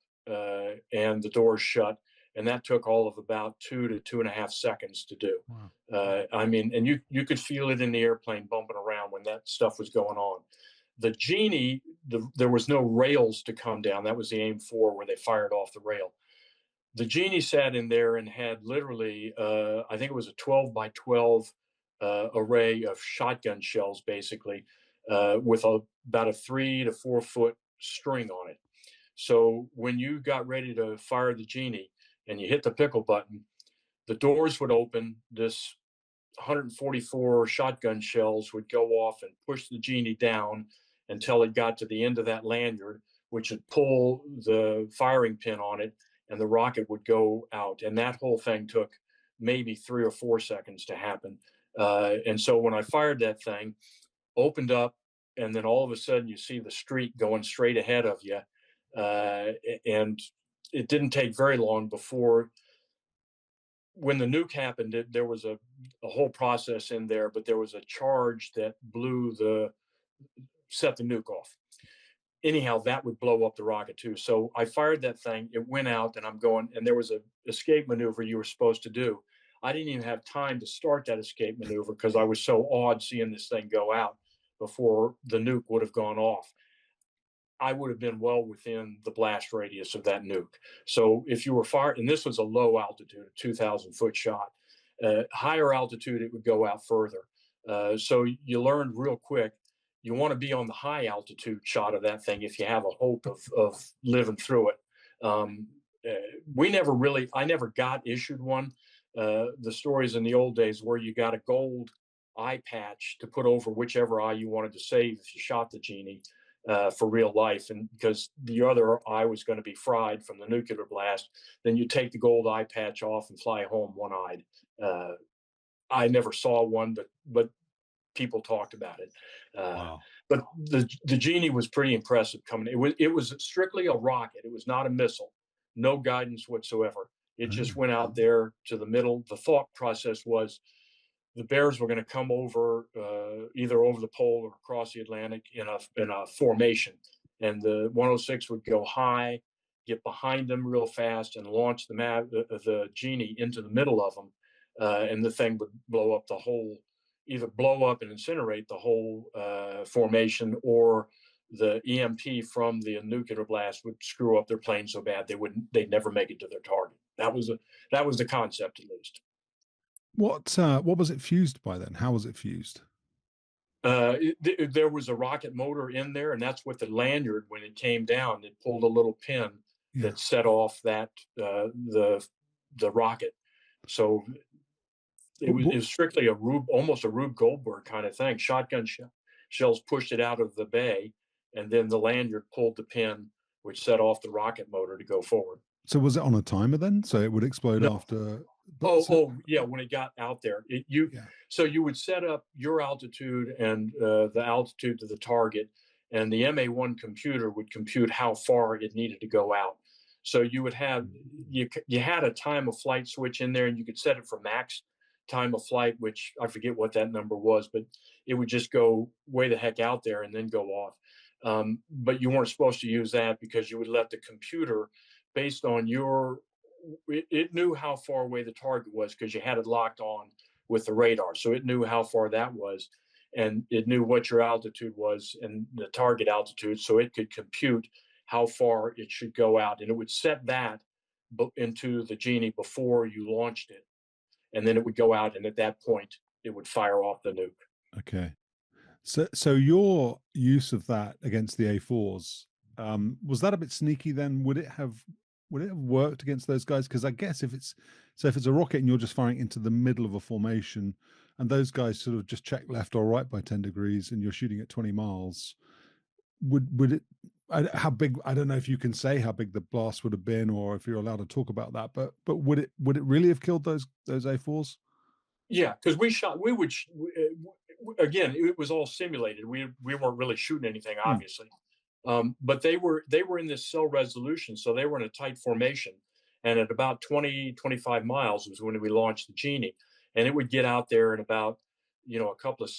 S2: and the doors shut. And that took all of about 2 to 2.5 seconds to do. Wow. I mean, and you could feel it in the airplane bumping around when that stuff was going on. The Genie, there was no rails to come down. That was the AIM-4 where they fired off the rail. The Genie sat in there and had literally, I think it was a 12 by 12 array of shotgun shells, basically, with about a 3 to 4 foot string on it. So when you got ready to fire the Genie and you hit the pickle button, the doors would open. This 144 shotgun shells would go off and push the Genie down until it got to the end of that lanyard, which would pull the firing pin on it, and the rocket would go out. And that whole thing took maybe 3 or 4 seconds to happen. And so when I fired that thing, opened up, and then all of a sudden you see the street going straight ahead of you. And it didn't take very long before, when the nuke happened, there was a whole process in there, but there was a charge that set the nuke off. Anyhow, that would blow up the rocket too. So I fired that thing, it went out, and I'm going, and there was an escape maneuver you were supposed to do. I didn't even have time to start that escape maneuver because I was so awed seeing this thing go out before the nuke would have gone off. I would have been well within the blast radius of that nuke. So if you were fired, and this was a low altitude, a 2,000-foot shot, higher altitude, it would go out further. So you learned real quick, you want to be on the high altitude shot of that thing if you have a hope of living through it. I never got issued one. The stories in the old days where you got a gold eye patch to put over whichever eye you wanted to save if you shot the Genie. for real life. And because the other eye was going to be fried from the nuclear blast, then you take the gold eye patch off and fly home one-eyed. I never saw one, but people talked about it. Uh,
S1: Wow.
S2: but the Genie was pretty impressive coming. It was strictly a rocket. It was not a missile. No guidance whatsoever. It just
S1: Oh,
S2: went out there to the middle. The thought process was the bears were going to come over either over the pole or across the Atlantic in a formation, and the 106 would go high, get behind them real fast, and launch the Genie into the middle of them, and the thing would blow up the whole, either blow up and incinerate the whole formation, or the EMP from the nuclear blast would screw up their plane so bad they'd never make it to their target. That was the concept, at least.
S1: what was it fused by then? How was it fused?
S2: There was a rocket motor in there, and that's what the lanyard, when it came down, it pulled a little pin
S1: Yeah.
S2: that set off the rocket. So it was strictly almost a Rube Goldberg kind of thing. Shotgun shells pushed it out of the bay, and then the lanyard pulled the pin, which set off the rocket motor to go forward.
S1: So was it on a timer then? So it would explode
S2: No,
S1: after.
S2: yeah, when it got out there,
S1: Yeah.
S2: so you would set up your altitude and the altitude to the target, and the MA1 computer would compute how far it needed to go out. So you would have you had a time of flight switch in there, and you could set it for max time of flight, which I forget what that number was, but it would just go way the heck out there and then go off. But you weren't supposed to use that, because you would let the computer, based on it knew how far away the target was, because you had it locked on with the radar. So it knew how far that was, and it knew what your altitude was and the target altitude. So it could compute how far it should go out. And it would set that into the Genie before you launched it. And then it would go out. And at that point, it would fire off the nuke.
S1: Okay. So your use of that against the A4s, was that a bit sneaky then? Would it have worked against those guys? Because I guess if it's a rocket and you're just firing into the middle of a formation, and those guys sort of just check left or right by 10 degrees, and you're shooting at 20 miles, would it? How big? I don't know if you can say how big the blast would have been, or if you're allowed to talk about that. But would it really have killed those A4s?
S2: Yeah, because again, it was all simulated. We weren't really shooting anything,
S1: Hmm.
S2: obviously. But they were in this cell resolution, so they were in a tight formation. And at about 20-25 miles was when we launched the Genie, and it would get out there in about, a couple of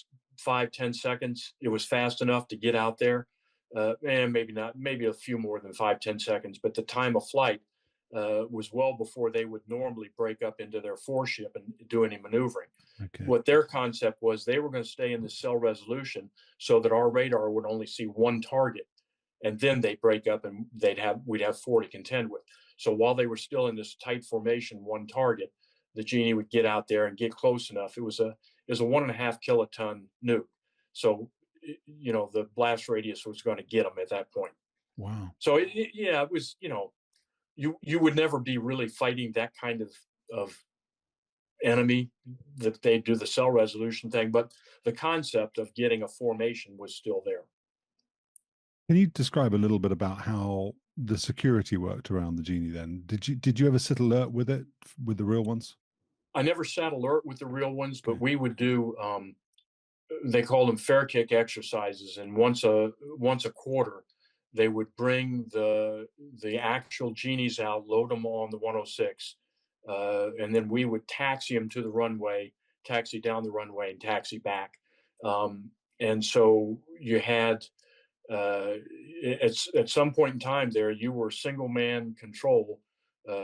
S2: 5-10 seconds. It was fast enough to get out there, and maybe not, maybe a few more than 5-10 seconds. But the time of flight was well before they would normally break up into their foreship and do any maneuvering.
S1: Okay.
S2: What their concept was, they were going to stay in the cell resolution so that our radar would only see one target, and then they break up and we'd have four to contend with. So while they were still in this tight formation, one target, the Genie would get out there and get close enough. It was a 1.5 kiloton nuke, so the blast radius was going to get them at that point.
S1: Wow.
S2: So yeah, it was, you would never be really fighting that kind of enemy, that they do the cell resolution thing, but the concept of getting a formation was still there.
S1: Can you describe a little bit about how the security worked around the Genie then? Did you ever sit alert with it, with the real ones?
S2: I never sat alert with the real ones,
S1: Okay.
S2: but we would do, they call them fair kick exercises, and once a quarter they would bring the actual Genies out, load them on the 106, and then we would taxi them to the runway, taxi down the runway, and taxi back. And so you had, at some point in time there, you were single man control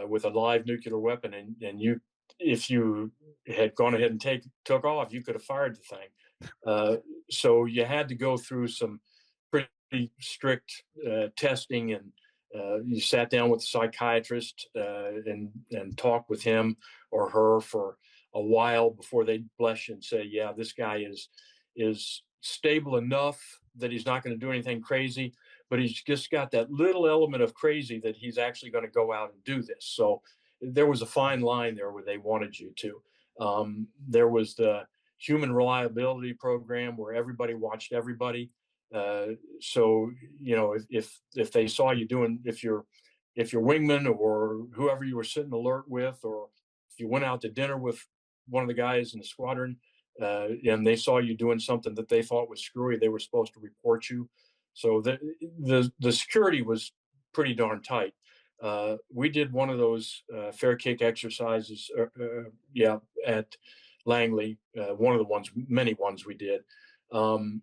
S2: with a live nuclear weapon, and if you had gone ahead and took off, you could have fired the thing. So you had to go through some pretty strict testing, and you sat down with a psychiatrist and talked with him or her for a while before they'd bless you and say, yeah, this guy is stable enough that he's not going to do anything crazy, but he's just got that little element of crazy that he's actually going to go out and do this. So there was a fine line there where they wanted you to. There was the human reliability program where everybody watched everybody. So if they saw you doing, if your wingman or whoever you were sitting alert with, or if you went out to dinner with one of the guys in the squadron, and they saw you doing something that they thought was screwy, they were supposed to report you. So the security was pretty darn tight. We did one of those fair kick exercises, yeah, at Langley. One of the ones, many ones we did, and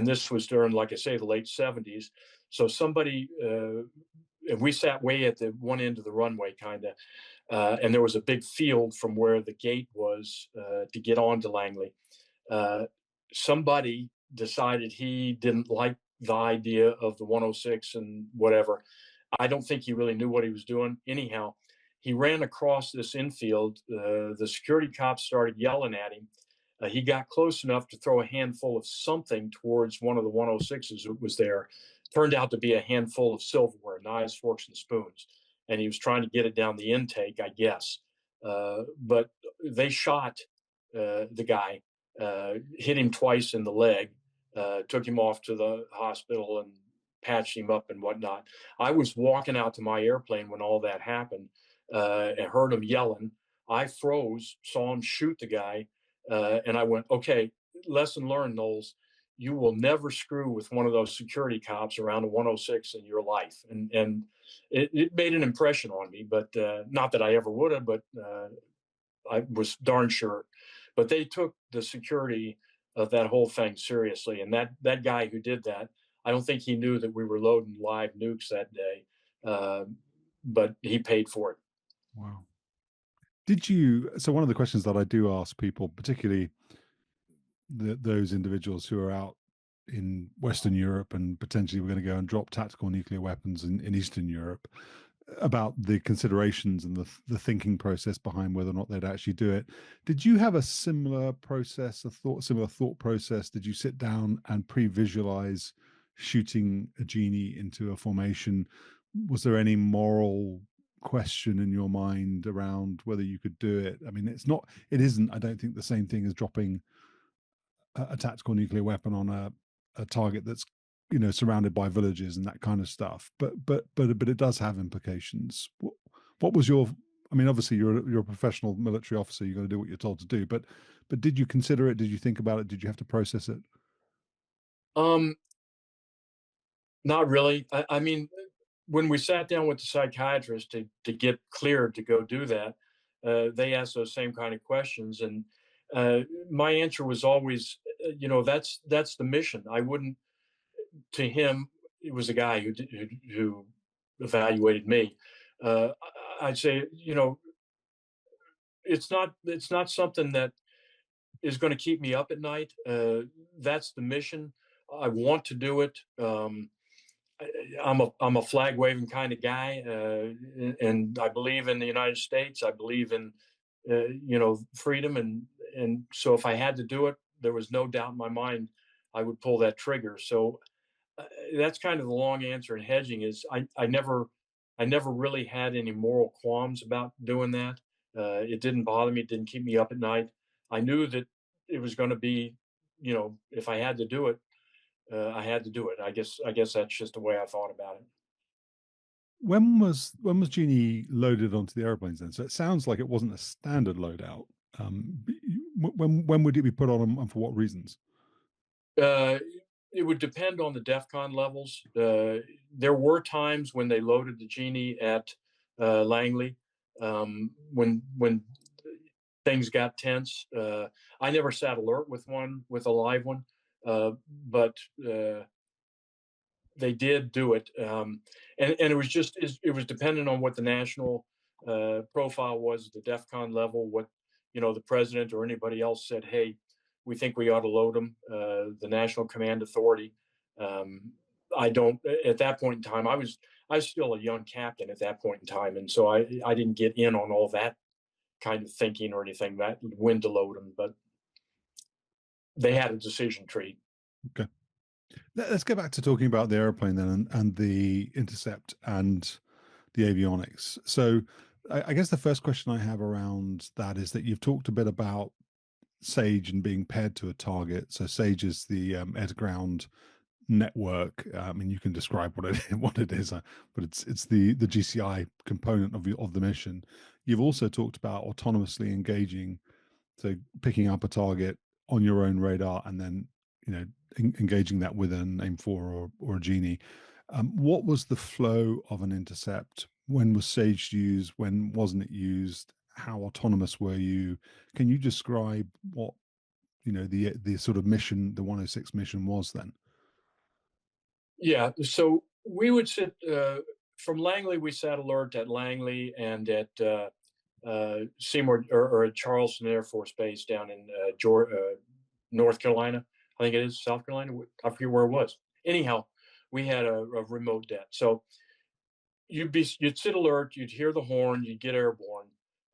S2: this was during, like I say, the late '70s. So somebody, and we sat way at the one end of the runway, kind of, and there was a big field from where the gate was to get on to Langley. Uh, Somebody decided he didn't like the idea of the 106 and whatever. I don't think he really knew what he was doing. Anyhow, he ran across this infield. The security cops started yelling at him. He got close enough to throw a handful of something towards one of the 106s that was there. Turned out to be a handful of silverware, knives, forks, and spoons. And he was trying to get it down the intake, I guess. But they shot the guy, hit him twice in the leg, took him off to the hospital and patched him up and whatnot. I was walking out to my airplane when all that happened, and heard him yelling. I froze, saw him shoot the guy, and I went, okay, lesson learned, Knowles. You will never screw with one of those security cops around a 106 in your life. And it made an impression on me, but not that I ever would have, but I was darn sure. But they took the security of that whole thing seriously. And that guy who did that, I don't think he knew that we were loading live nukes that day, uh, but he paid for it.
S1: Wow. Did you? So one of the questions that I do ask people, particularly those individuals who are out in Western Europe and potentially we're going to go and drop tactical nuclear weapons in Eastern Europe, about the considerations and the thinking process behind whether or not they'd actually do it. Did you have a similar process, similar thought process? Did you sit down and pre-visualize shooting a Genie into a formation? Was there any moral question in your mind around whether you could do it? I mean, it isn't, I don't think, the same thing as dropping a tactical nuclear weapon on a target that's surrounded by villages and that kind of stuff. But it does have implications. What was your? I mean, obviously you're a professional military officer. You got to do what you're told to do. But did you consider it? Did you think about it? Did you have to process it?
S2: Um, Not really. I mean, when we sat down with the psychiatrist to get cleared to go do that, they asked those same kind of questions, and my answer was always, that's the mission. I wouldn't. To him, it was a guy who evaluated me. I'd say, it's not something that is going to keep me up at night. That's the mission. I want to do it. I'm a flag waving kind of guy, and I believe in the United States. I believe in freedom, and so if I had to do it, there was no doubt in my mind I would pull that trigger. So that's kind of the long answer in hedging is I never really had any moral qualms about doing that. It didn't bother me. It didn't keep me up at night. I knew that it was going to be, if I had to do it, I had to do it. I guess that's just the way I thought about it.
S1: When was Genie loaded onto the airplanes then? So it sounds like it wasn't a standard loadout. When would it be put on and for what reasons?
S2: Uh, it would depend on the DEFCON levels. There were times when they loaded the Genie at Langley, when things got tense. I never sat alert with a live one, but they did do it, and it was dependent on what the national profile was, the DEFCON level, what the president or anybody else said. Hey, we think we ought to load them. The National Command Authority. I don't. At that point in time, I was still a young captain at that point in time, and so I didn't get in on all that kind of thinking or anything that when to load them, but they had a decision tree.
S1: Okay. Let's get back to talking about the airplane then and the intercept and the avionics. So I guess the first question I have around that is that you've talked a bit about SAGE and being paired to a target. So SAGE is the air to ground network. I mean, you can describe what it is, but it's the GCI component of the mission. You've also talked about autonomously engaging, so picking up a target on your own radar and then engaging that with an AIM-4 or a Genie. What was the flow of an intercept? When was Sage used? When wasn't it used? How autonomous were you? Can you describe what the sort of mission the 106 mission was then?
S2: Yeah. So we would sit from Langley. We sat alert at Langley and at Seymour or at Charleston Air Force Base down in North Carolina. I think it is South Carolina. I forget where it was. Anyhow, we had a remote det. So you'd sit alert, you'd hear the horn, you'd get airborne.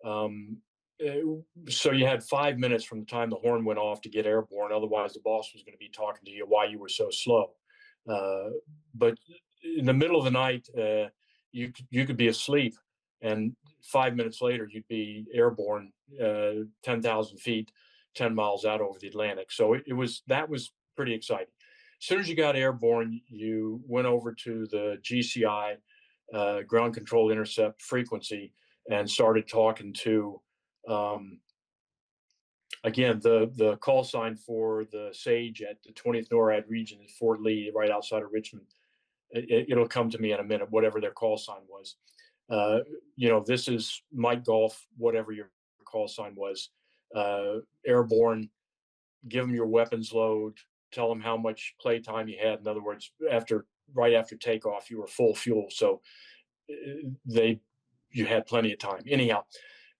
S2: Um, eh, so you had 5 minutes from the time the horn went off to get airborne. Otherwise, the boss was going to be talking to you why you were so slow. But in the middle of the night, you could be asleep, and 5 minutes later, you'd be airborne, 10,000 feet, 10 miles out over the Atlantic. So that was pretty exciting. As soon as you got airborne, you went over to the GCI, ground control intercept frequency, and started talking to again the call sign for the Sage at the 20th NORAD region at Fort Lee, right outside of Richmond. It'll come to me in a minute, whatever their call sign was. This is Mike Golf, whatever your call sign was. Airborne, give them your weapons load, tell them how much playtime you had. In other words, right after takeoff, you were full fuel. So you had plenty of time. Anyhow,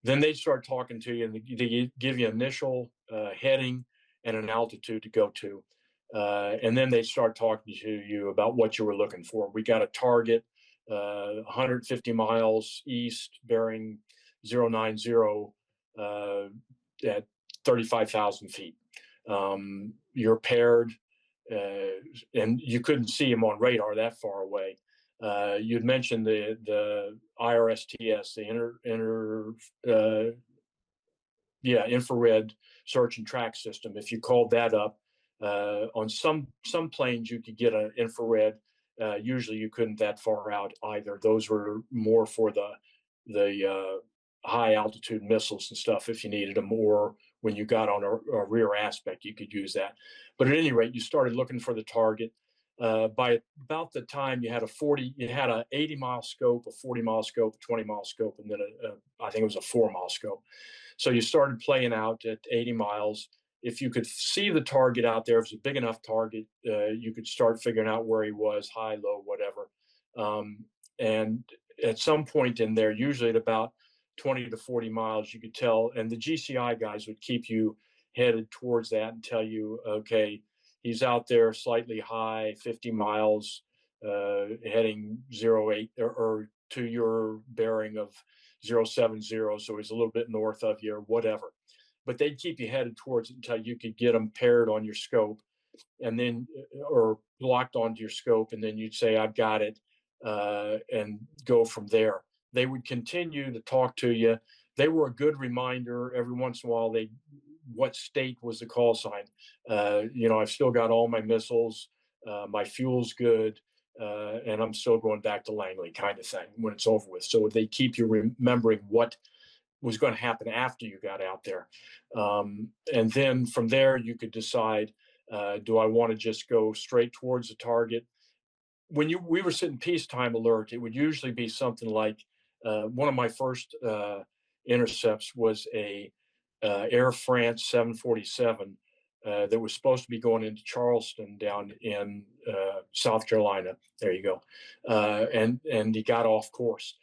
S2: then they start talking to you and they give you initial heading and an altitude to go to. And then they start talking to you about what you were looking for. We got a target 150 miles east, bearing 090 at 35,000 feet. You're paired, and you couldn't see him on radar that far away. You'd mentioned the IRSTS, the infrared search and track system. If you called that up, on some planes you could get an infrared. Usually you couldn't that far out either. Those were more for the high altitude missiles and stuff if you needed them, or when you got on a rear aspect, you could use that. But at any rate, you started looking for the target. By about the time you had an 80-mile scope, a 40-mile scope, a 20-mile scope, and then I think it was a 4-mile scope. So you started playing out at 80 miles. If you could see the target out there, if it was a big enough target, you could start figuring out where he was, high, low, whatever. And at some point in there, usually at about 20 to 40 miles, you could tell, and the GCI guys would keep you headed towards that and tell you, okay, he's out there slightly high, 50 miles, heading 08 or to your bearing of 070. So he's a little bit north of you or whatever. But they'd keep you headed towards it until you could get them paired on your scope and then, or locked onto your scope. And then you'd say, I've got it, and go from there. They would continue to talk to you. They were a good reminder every once in a while. What state was the call sign? I've still got all my missiles, my fuel's good, and I'm still going back to Langley, kind of thing, when it's over with. So they keep you remembering what was going to happen after you got out there. And then from there, you could decide, do I want to just go straight towards the target? When we were sitting peacetime alert, it would usually be something like one of my first intercepts was a Air France 747 that was supposed to be going into Charleston down in South Carolina. There you go. And he got off course.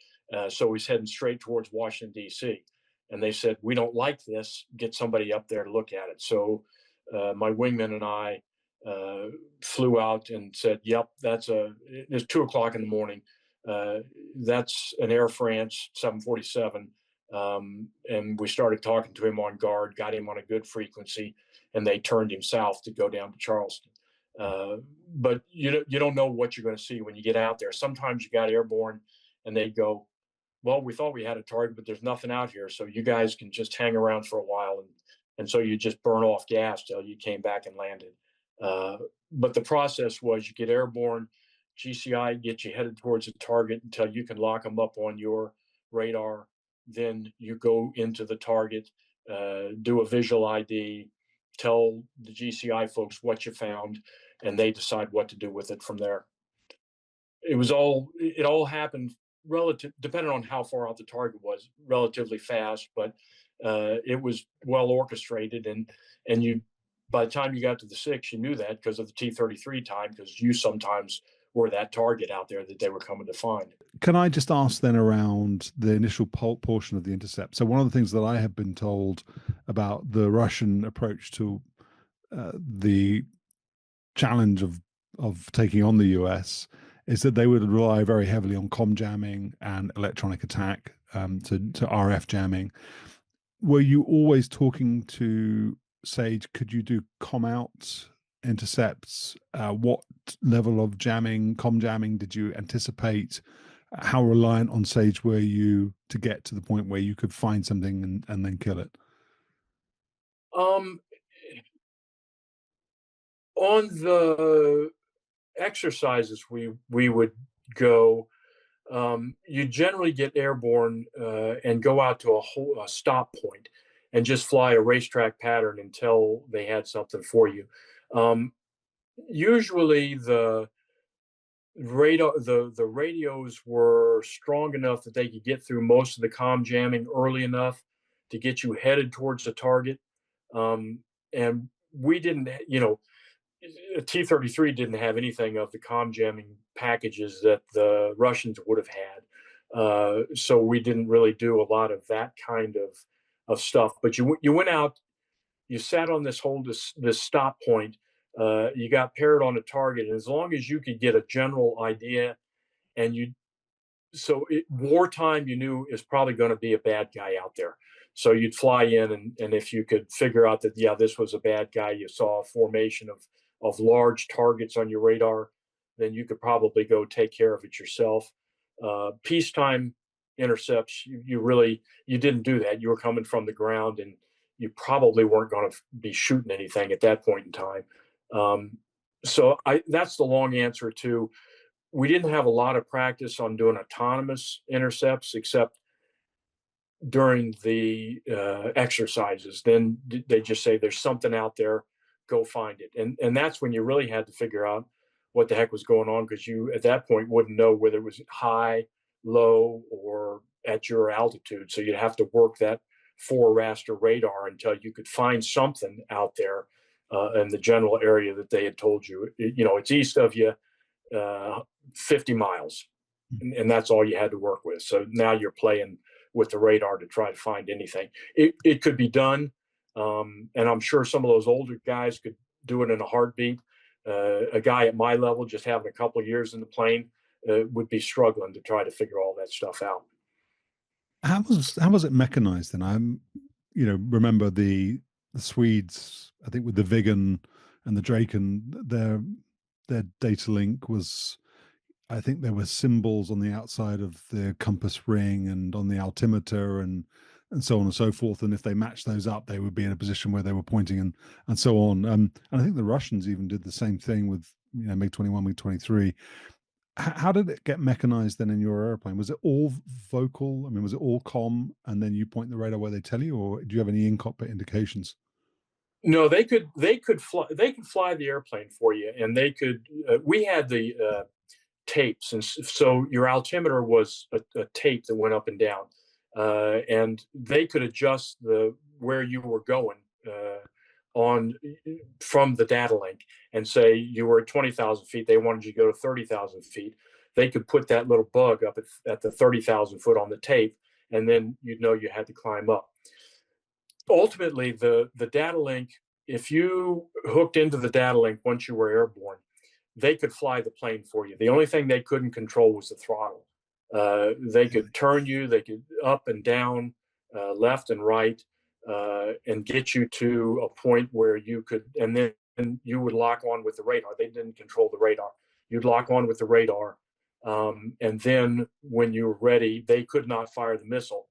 S2: So he's heading straight towards Washington, D.C. And they said, we don't like this. Get somebody up there to look at it. So my wingman and I flew out and said, yep, it's 2:00 in the morning. That's an Air France 747. And we started talking to him on guard, got him on a good frequency, and they turned him south to go down to Charleston. But you don't know what you're going to see when you get out there. Sometimes you got airborne and they go, well, we thought we had a target, but there's nothing out here. So you guys can just hang around for a while. And so you just burn off gas till you came back and landed. But the process was you get airborne, GCI gets you headed towards a target until you can lock them up on your radar. Then you go into the target, do a visual ID, tell the GCI folks what you found, and they decide what to do with it from there. It all happened relative, depending on how far out the target was, relatively fast, but it was well orchestrated, and you, by the time you got to the six, you knew that because of the T-33 time, because you sometimes were that target out there that they were coming to find.
S1: Can I just ask then around the initial portion of the intercept? So one of the things that I have been told about the Russian approach to the challenge of taking on the US is that they would rely very heavily on comm jamming and electronic attack, to RF jamming. Were you always talking to Sage? Could you do comm out intercepts? What level of jamming, comm jamming, did you anticipate? How reliant on Sage were you to get to the point where you could find something and then kill it?
S2: Um, on the exercises we would go, you generally get airborne and go out to a stop point and just fly a racetrack pattern until they had something for you. Usually the radios were strong enough that they could get through most of the comm jamming early enough to get you headed towards the target. And we didn't, T-33 didn't have anything of the comm jamming packages that the Russians would have had. So we didn't really do a lot of that kind of stuff. But you went out, you sat on this stop point, you got paired on a target, and as long as you could get a general idea, and wartime, you knew is probably going to be a bad guy out there. So you'd fly in, and if you could figure out that, yeah, this was a bad guy, you saw a formation of large targets on your radar, then you could probably go take care of it yourself. Peacetime intercepts, you didn't do that. You were coming from the ground, and you probably weren't going to be shooting anything at that point in time. That's the long answer to, we didn't have a lot of practice on doing autonomous intercepts except during the exercises. Then they just say there's something out there, go find it, and that's when you really had to figure out what the heck was going on, because you at that point wouldn't know whether it was high, low, or at your altitude. So you'd have to work that 4 raster radar until you could find something out there in the general area that they had told you. It's east of you 50 miles, and that's all you had to work with. So now you're playing with the radar to try to find anything. It could be done, and I'm sure some of those older guys could do it in a heartbeat. A guy at my level, just having a couple of years in the plane, would be struggling to try to figure all that stuff out.
S1: How was it mechanized then? Remember the Swedes, I think with the Viggen and the Draken, their data link was, I think there were symbols on the outside of the compass ring and on the altimeter and so on and so forth. And if they matched those up, they would be in a position where they were pointing and so on. And I think the Russians even did the same thing with MiG-21, MiG-23. How did it get mechanized then in your airplane? Was it all vocal? I mean, was it all comm, and then you point the radar where they tell you, or do you have any in-cockpit indications?
S2: No, they could fly the airplane for you, and they could. We had the tapes, and so your altimeter was a tape that went up and down, and they could adjust where you were going from the data link, and say you were at 20,000 feet, they wanted you to go to 30,000 feet. They could put that little bug up at the 30,000 foot on the tape, and then you'd know you had to climb up. Ultimately, the data link, if you hooked into the data link once you were airborne, they could fly the plane for you. The only thing they couldn't control was the throttle. They could turn you, they could up and down, left and right, and get you to a point where you could, and then you would lock on with the radar. They didn't control the radar. You'd lock on with the radar, and then when you were ready, they could not fire the missile.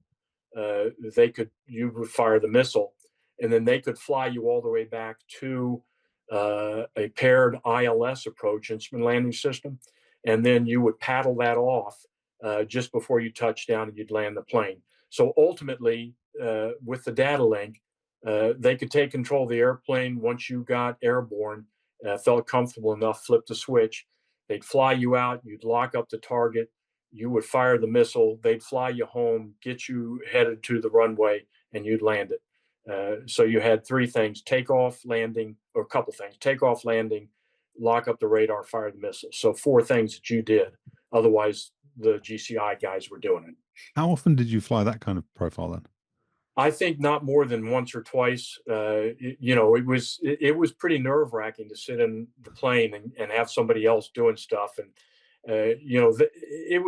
S2: You would fire the missile, and then they could fly you all the way back to a paired ILS approach, instrument landing system, and then you would paddle that off just before you touch down and you'd land the plane. So ultimately, with the data link, they could take control of the airplane once you got airborne, felt comfortable enough, flip the switch. They'd fly you out, you'd lock up the target, you would fire the missile, they'd fly you home, get you headed to the runway, and you'd land it. So you had three things: takeoff, landing, or a couple things: takeoff, landing, lock up the radar, fire the missile. So four things that you did. Otherwise, the GCI guys were doing it.
S1: How often did you fly that kind of profile then?
S2: I think not more than once or twice. It was pretty nerve wracking to sit in the plane and have somebody else doing stuff, and it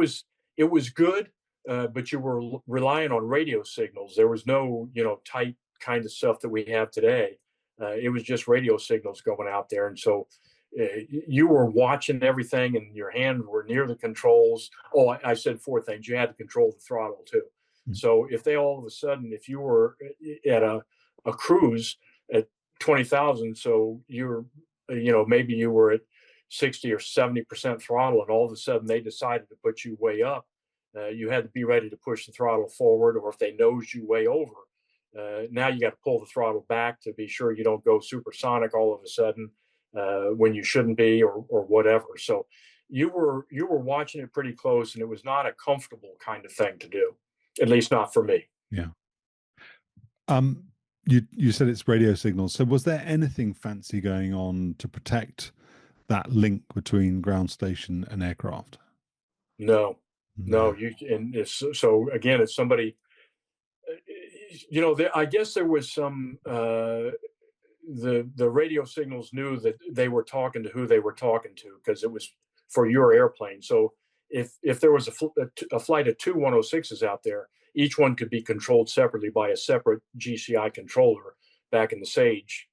S2: was good, but you were relying on radio signals. There was no tight kind of stuff that we have today. It was just radio signals going out there, and so you were watching everything, and your hands were near the controls. Oh, I said four things. You had to control the throttle too. So if they all of a sudden, if you were at a cruise at 20,000, so you're, maybe you were at 60 or 70% throttle, and all of a sudden they decided to put you way up, you had to be ready to push the throttle forward, or if they nosed you way over, now you got to pull the throttle back to be sure you don't go supersonic all of a sudden when you shouldn't be, or whatever. So you were watching it pretty close, and it was not a comfortable kind of thing to do. At least not for me.
S1: Yeah. You said it's radio signals. So was there anything fancy going on to protect that link between ground station and aircraft?
S2: No. So again, if somebody, I guess there was some, the radio signals knew that they were talking to who they were talking to, because it was for your airplane. So if there was a flight of two 106s out there, each one could be controlled separately by a separate GCI controller back in the Sage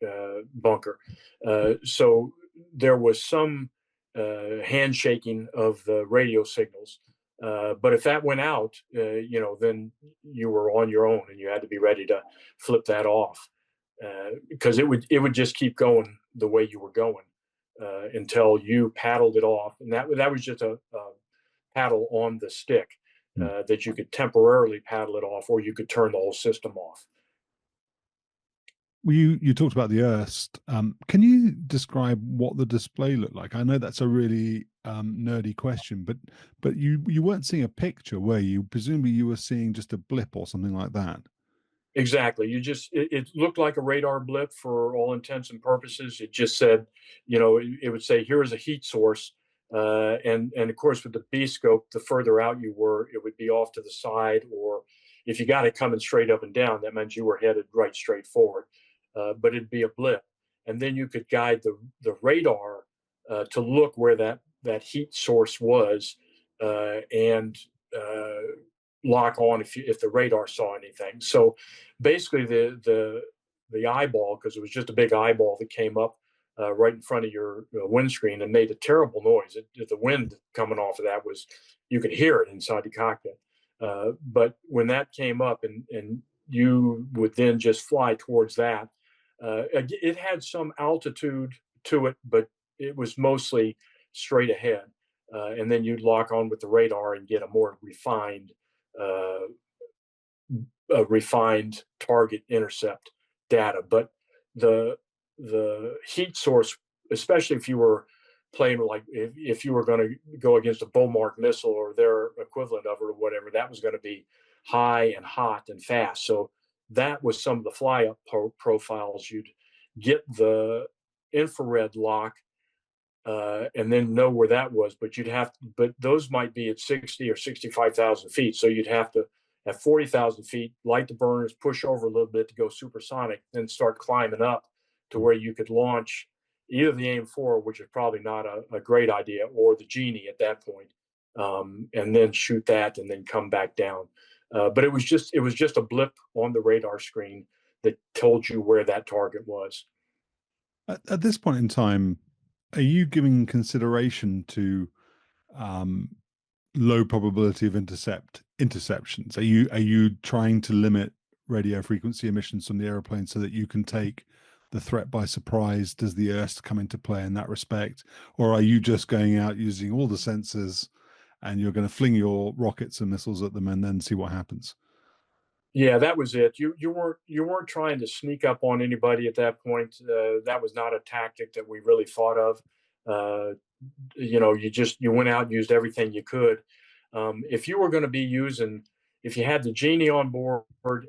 S2: bunker. So there was some handshaking of the radio signals. But if that went out, then you were on your own, and you had to be ready to flip that off, because it would just keep going the way you were going until you paddled it off, and that was just a paddle on the stick that you could temporarily paddle it off, or you could turn the whole system off.
S1: Well, you talked about the IRST. Can you describe what the display looked like? I know that's a really nerdy question, but you weren't seeing a picture, were you? Presumably you were seeing just a blip or something like that.
S2: Exactly. It looked like a radar blip for all intents and purposes. It just said, it would say, here is a heat source. And of course, with the B scope, the further out you were, it would be off to the side, or if you got it coming straight up and down, that meant you were headed right straight forward. But it'd be a blip. And then you could guide the radar to look where that heat source was, and lock on if the radar saw anything. So basically the eyeball, because it was just a big eyeball that came up right in front of your windscreen and made a terrible noise. The wind coming off of that was, you could hear it inside the cockpit. But when that came up, and you would then just fly towards that, it had some altitude to it, but it was mostly straight ahead. And then you'd lock on with the radar and get a more refined target intercept data. But the heat source, especially if you were playing, like if you were going to go against a Beaumark missile or their equivalent of it or whatever, that was going to be high and hot and fast. So that was some of the fly up profiles. You'd get the infrared lock and then know where that was, but those might be at 60 or 65,000 feet. So you'd have to, at 40,000 feet, light the burners, push over a little bit to go supersonic, then start climbing up to where you could launch either the AIM-4, which is probably not a great idea, or the Genie at that point, and then shoot that and then come back down. But it was just a blip on the radar screen that told you where that target was.
S1: At this point in time, are you giving consideration to low probability of interceptions? Are you trying to limit radio frequency emissions from the airplane so that you can take the threat by surprise? Does the IRST come into play in that respect, or are you just going out using all the sensors and you're going to fling your rockets and missiles at them and then see what happens?
S2: Yeah, that was it. You weren't trying to sneak up on anybody at that point. That was not a tactic that we really thought of. Uh, you went out and used everything you could. If you were going to be using, if you had the Genie on board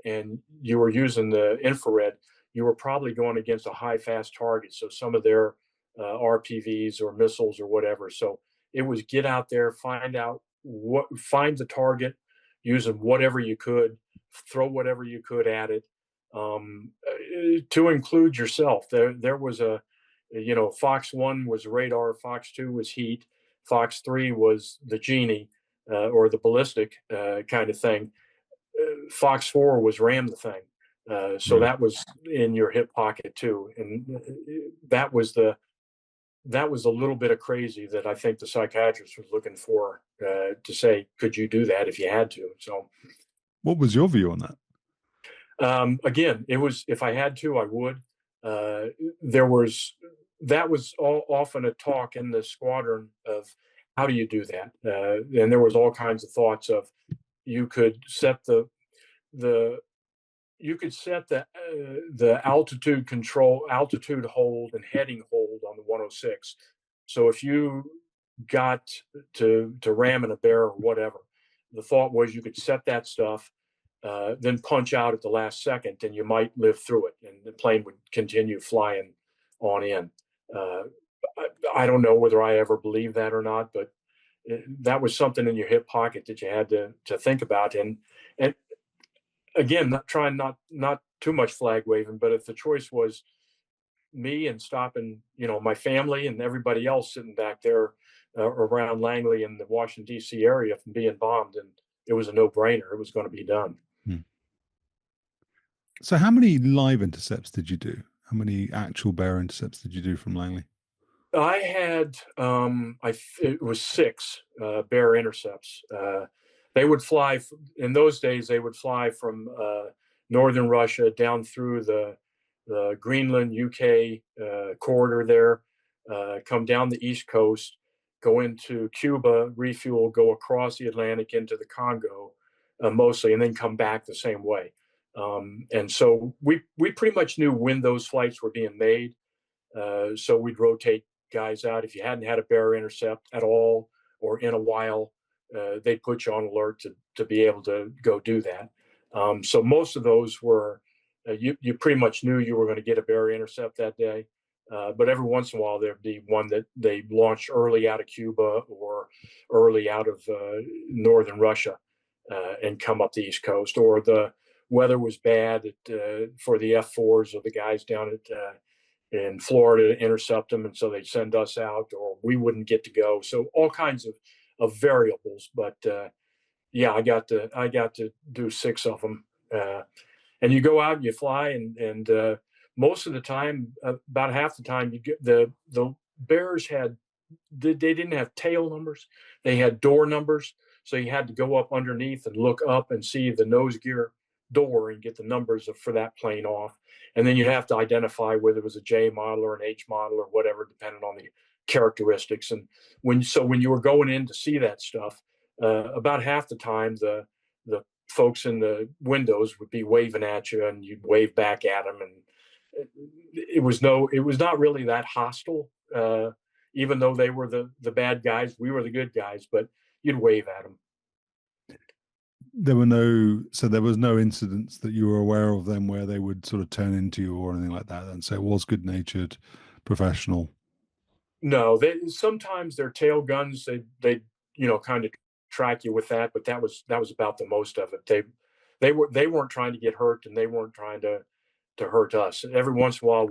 S2: and you were using the infrared, you were probably going against a high fast target. So some of their RPVs or missiles or whatever. So it was get out there, find the target, using whatever you could, throw whatever you could at it, to include yourself. There was Fox 1 was radar, Fox 2 was heat, Fox 3 was the Genie, or the ballistic kind of thing. Fox 4 was ram the thing. So
S1: Right.
S2: that was in your hip pocket too. And that was a little bit of crazy that I think the psychiatrist was looking for, to say, could you do that if you had to? So
S1: What was your view on that?
S2: again, it was, if I had to, I would. Uh, there was that was often a talk in the squadron of how do you do that, and there was all kinds of thoughts of you could set the you could set the altitude control, altitude hold, and heading hold on the 106. So if you got to ram in a bear or whatever, the thought was you could set that stuff, then punch out at the last second, and you might live through it, and the plane would continue flying on in. Uh, I don't know whether I ever believed that or not, but that was something in your hip pocket that you had to think about. And again, not trying not too much flag waving, but if the choice was me and stopping, my family and everybody else sitting back there around Langley and the Washington D.C. area from being bombed, and it was a no-brainer. It was going to be done.
S1: Hmm. So, how many live intercepts did you do? How many actual bear intercepts did you do from Langley?
S2: I had it was 6 bear intercepts. They would fly in those days. They would fly from northern Russia down through the Greenland UK corridor there, come down the east coast, go into Cuba, refuel, go across the Atlantic into the Congo, mostly, and then come back the same way. And so we pretty much knew when those flights were being made. So we'd rotate guys out. If you hadn't had a bear intercept at all or in a while, they'd put you on alert to be able to go do that. So most of those were, you pretty much knew you were going to get a bear intercept that day. But every once in a while, there'd be one that they launched early out of Cuba or early out of northern Russia, and come up the East Coast, or the weather was bad for the F4s or the guys down at in Florida to intercept them, and so they'd send us out, or we wouldn't get to go. So all kinds of variables, but yeah, I got to do 6 of them, and you go out and you fly, and most of the time, about half the time, you get the bears they didn't have tail numbers, they had door numbers, so you had to go up underneath and look up and see the nose gear door and get the numbers for that plane off, and then you'd have to identify whether it was a J model or an H model or whatever, depending on the characteristics. And when you were going in to see that stuff, about half the time the folks in the windows would be waving at you, and you'd wave back at them, and it was not really that hostile. Even though they were the bad guys, we were the good guys, but you'd wave at them.
S1: There was no incidents that you were aware of them where they would sort of turn into you or anything like that. And so it was good natured, professional.
S2: No, sometimes their tail guns, they kind of track you with that, but that was about the most of it. They weren't trying to get hurt, and they weren't trying to hurt us. Every once in a while,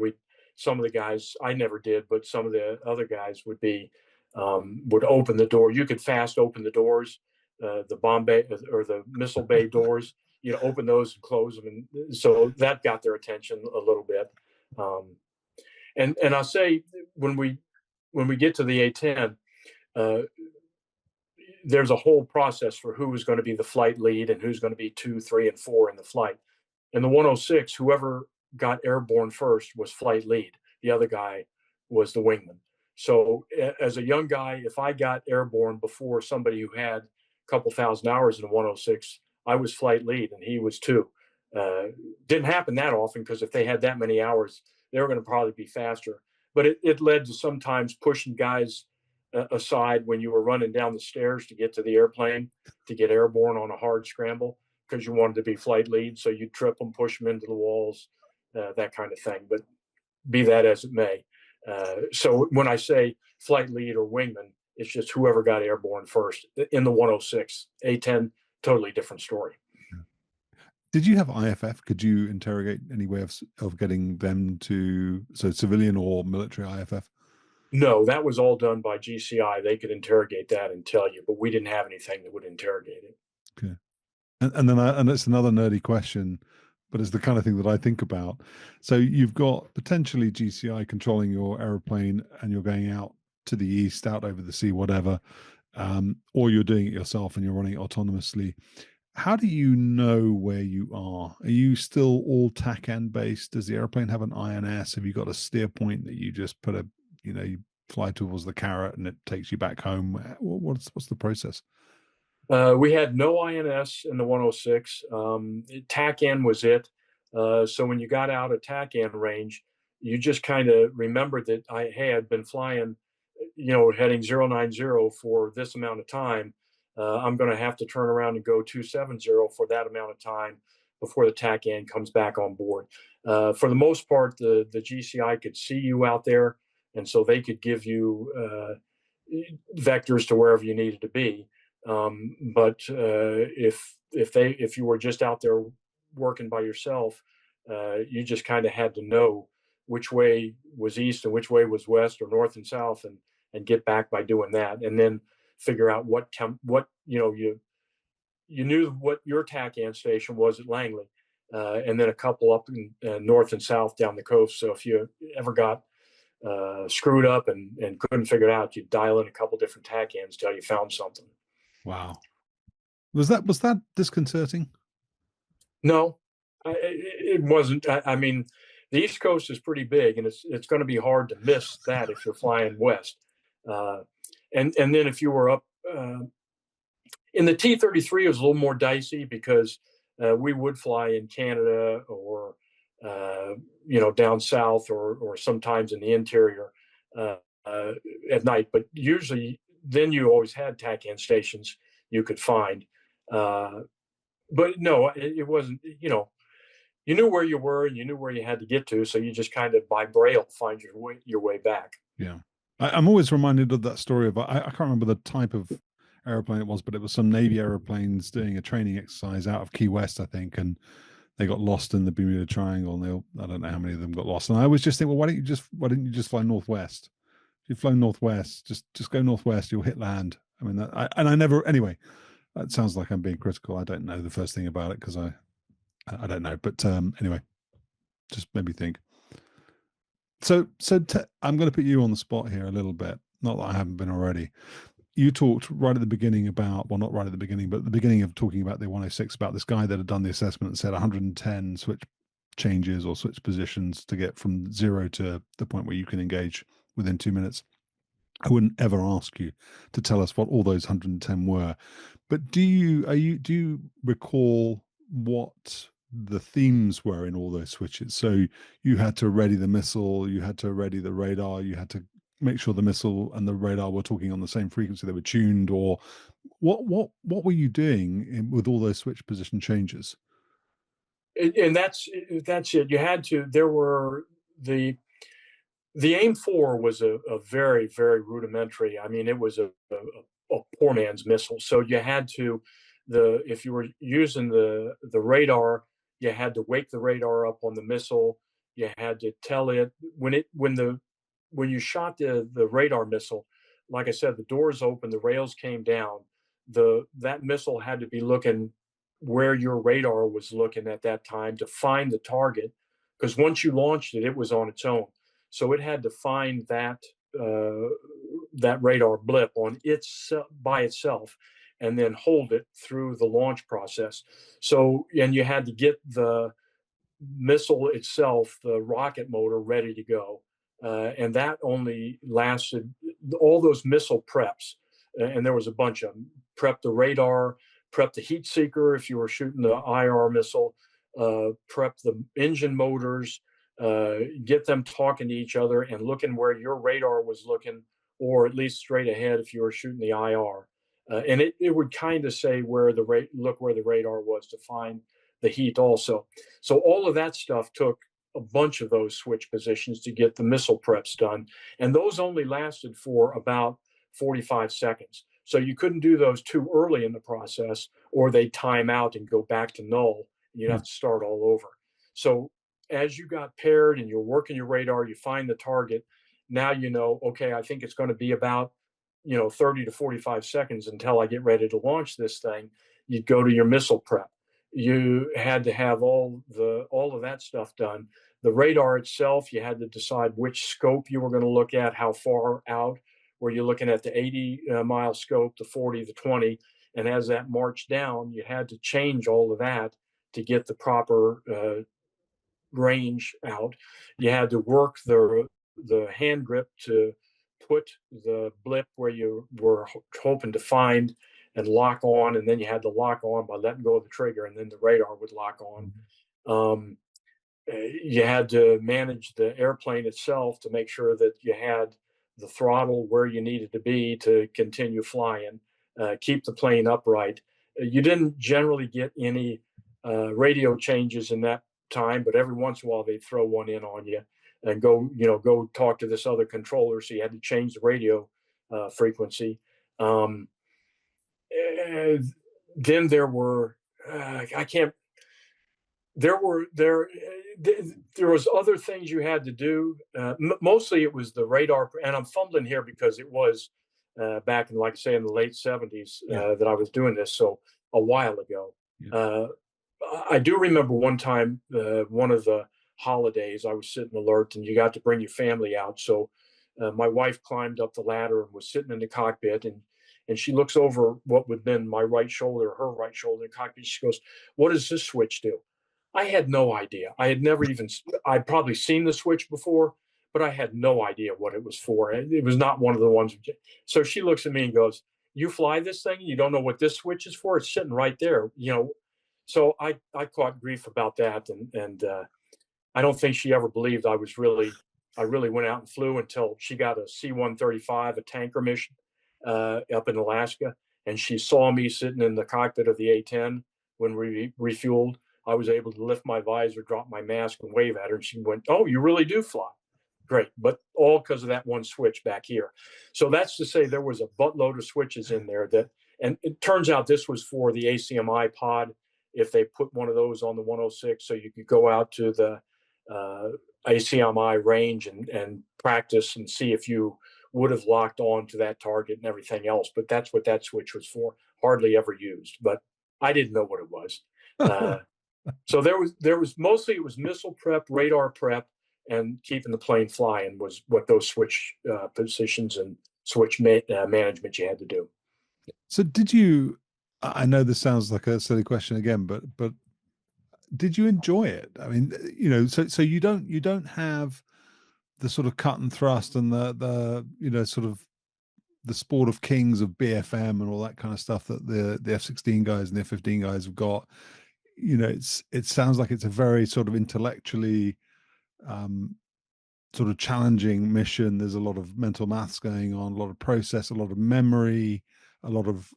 S2: some of the guys, I never did, but some of the other guys would open the door. You could fast open the doors, the bomb bay or the missile bay doors. Open those and close them, and so that got their attention a little bit. And I'll say, when we get to the A-10, uh, there's a whole process for who is going to be the flight lead and who's going to be 2, 3, and 4 in the flight. In the 106, whoever got airborne first was flight lead. The other guy was the wingman. So as a young guy, if I got airborne before somebody who had a couple thousand hours in a 106, I was flight lead and he was too. Didn't happen that often because if they had that many hours, they were going to probably be faster. But it led to sometimes pushing guys aside when you were running down the stairs to get to the airplane to get airborne on a hard scramble because you wanted to be flight lead. So you'd trip them, push them into the walls, that kind of thing. But be that as it may. So when I say flight lead or wingman, it's just whoever got airborne first in the 106. A-10, totally different story.
S1: Did you have IFF? Could you interrogate any way of getting them to, so civilian or military IFF?
S2: No, that was all done by GCI. They could interrogate that and tell you, but we didn't have anything that would interrogate it.
S1: Okay. And then and it's another nerdy question, but it's the kind of thing that I think about. So you've got potentially GCI controlling your aeroplane and you're going out to the east, out over the sea, whatever, or you're doing it yourself and you're running it autonomously. How do you know where you are? Are you still all TACAN based? Does the airplane have an INS? Have you got a steer point that you just put you fly towards the carrot and it takes you back home? What's the process?
S2: We had no INS in the 106. TACAN was it. So when you got out of TACAN range, you just kind of remembered that I had been flying, heading 090 for this amount of time. I'm going to have to turn around and go 270 for that amount of time before the TACAN comes back on board. For the most part, the GCI could see you out there, and so they could give you vectors to wherever you needed to be. But if you were just out there working by yourself, you just kind of had to know which way was east and which way was west or north and south, and get back by doing that, and then figure out what you knew what your TACAN station was at Langley, and then a couple up in north and south down the coast. So if you ever got screwed up and couldn't figure it out, you'd dial in a couple different TACANs till you found something.
S1: Wow. Was that disconcerting?
S2: No, it wasn't. I mean, the East Coast is pretty big, and it's going to be hard to miss that if you're flying west. And then if you were up in the T-33, it was a little more dicey because we would fly in Canada or down south or sometimes in the interior at night. But usually, then you always had TACAN stations you could find. But no, it wasn't, you knew where you were and you knew where you had to get to. So you just kind of by braille find your way back.
S1: Yeah. I'm always reminded of that story of, I can't remember the type of airplane it was, but it was some Navy airplanes doing a training exercise out of Key West, I think. And they got lost in the Bermuda Triangle and I don't know how many of them got lost. And I always just think, well, why didn't you just fly northwest? If you've flown northwest, just go northwest, you'll hit land. I mean, anyway, that sounds like I'm being critical. I don't know the first thing about it because I don't know. But anyway, just made me think. So I'm going to put you on the spot here a little bit. Not that I haven't been already. You talked right at the beginning about, well, not right at the beginning, but at the beginning of talking about the 106, about this guy that had done the assessment and said 110 switch changes or switch positions to get from 0 to the point where you can engage within 2 minutes. I wouldn't ever ask you to tell us what all those 110 were, but do you recall what the themes were in all those switches? So you had to ready the missile, you had to ready the radar, you had to make sure the missile and the radar were talking on the same frequency, they were tuned, or what were you doing with all those switch position changes?
S2: And that's it. You had to. There were the AIM-4 was a very, very rudimentary. I mean, it was a poor man's missile. So you had to, if you were using the radar, you had to wake the radar up on the missile. You had to tell it when you shot the radar missile. Like I said, the doors opened, the rails came down. That missile had to be looking where your radar was looking at that time to find the target, because once you launched it, it was on its own. So it had to find that radar blip by itself, and then hold it through the launch process. So, and you had to get missile itself, the rocket motor, ready to go. And that only lasted all those missile preps. And there was a bunch of them. Prep the radar, prep the heat seeker if you were shooting the IR missile, prep the engine motors, get them talking to each other and looking where your radar was looking, or at least straight ahead if you were shooting the IR. And it would kind of say look where the radar was to find the heat also. So all of that stuff took a bunch of those switch positions to get the missile preps done. And those only lasted for about 45 seconds. So you couldn't do those too early in the process, or they'd time out and go back to null. And you'd have to start all over. So as you got paired and you're working your radar, you find the target. Now you know, okay, I think it's going to be about 30 to 45 seconds until I get ready to launch this thing. You'd go to your missile prep. You had to have all of that stuff done. The radar itself, you had to decide which scope you were going to look at, how far out. Were you looking at the 80-mile scope, the 40, the 20? And as that marched down, you had to change all of that to get the proper range out. You had to work the hand grip to put the blip where you were hoping to find and lock on, and then you had to lock on by letting go of the trigger, and then the radar would lock on. You had to manage the airplane itself to make sure that you had the throttle where you needed to be to continue flying, keep the plane upright. You didn't generally get any radio changes in that time, but every once in a while they'd throw one in on you and go talk to this other controller. So you had to change the radio frequency. Then there were I can't. There was other things you had to do. Mostly it was the radar, and I'm fumbling here because it was back in, like I say, in the late 70s that I was doing this, so a while ago. I do remember one time, one of the holidays, I was sitting alert, and you got to bring your family out. So my wife climbed up the ladder and was sitting in the cockpit, and she looks over what would have been my right shoulder, her right shoulder in the cockpit. She goes, "What does this switch do?" I had no idea. I'd probably seen the switch before, but I had no idea what it was for. It was not one of the ones. So she looks at me and goes, "You fly this thing? You don't know what this switch is for? It's sitting right there." So I caught grief about that, and I don't think she ever believed I really went out and flew until she got a C-135, a tanker mission up in Alaska, and she saw me sitting in the cockpit of the A-10 when we refueled. I was able to lift my visor, drop my mask, and wave at her, and she went, "Oh, you really do fly." Great, but all because of that one switch back here. So that's to say there was a buttload of switches in there and it turns out this was for the ACMI pod. If they put one of those on the 106, so you could go out to the ACMI range and practice and see if you would have locked on to that target and everything else. But that's what that switch was for. Hardly ever used, but I didn't know what it was. So there was mostly it was missile prep, radar prep, and keeping the plane flying was what those switch positions and switch management you had to do.
S1: So did you? I know this sounds like a silly question again, but did you enjoy it? I mean, so you don't have the sort of cut and thrust and the sort of the sport of kings of BFM and all that kind of stuff that the F-16 guys and the F-15 guys have got. It sounds like it's a very sort of intellectually sort of challenging mission. There's a lot of mental maths going on, a lot of process, a lot of memory, a lot of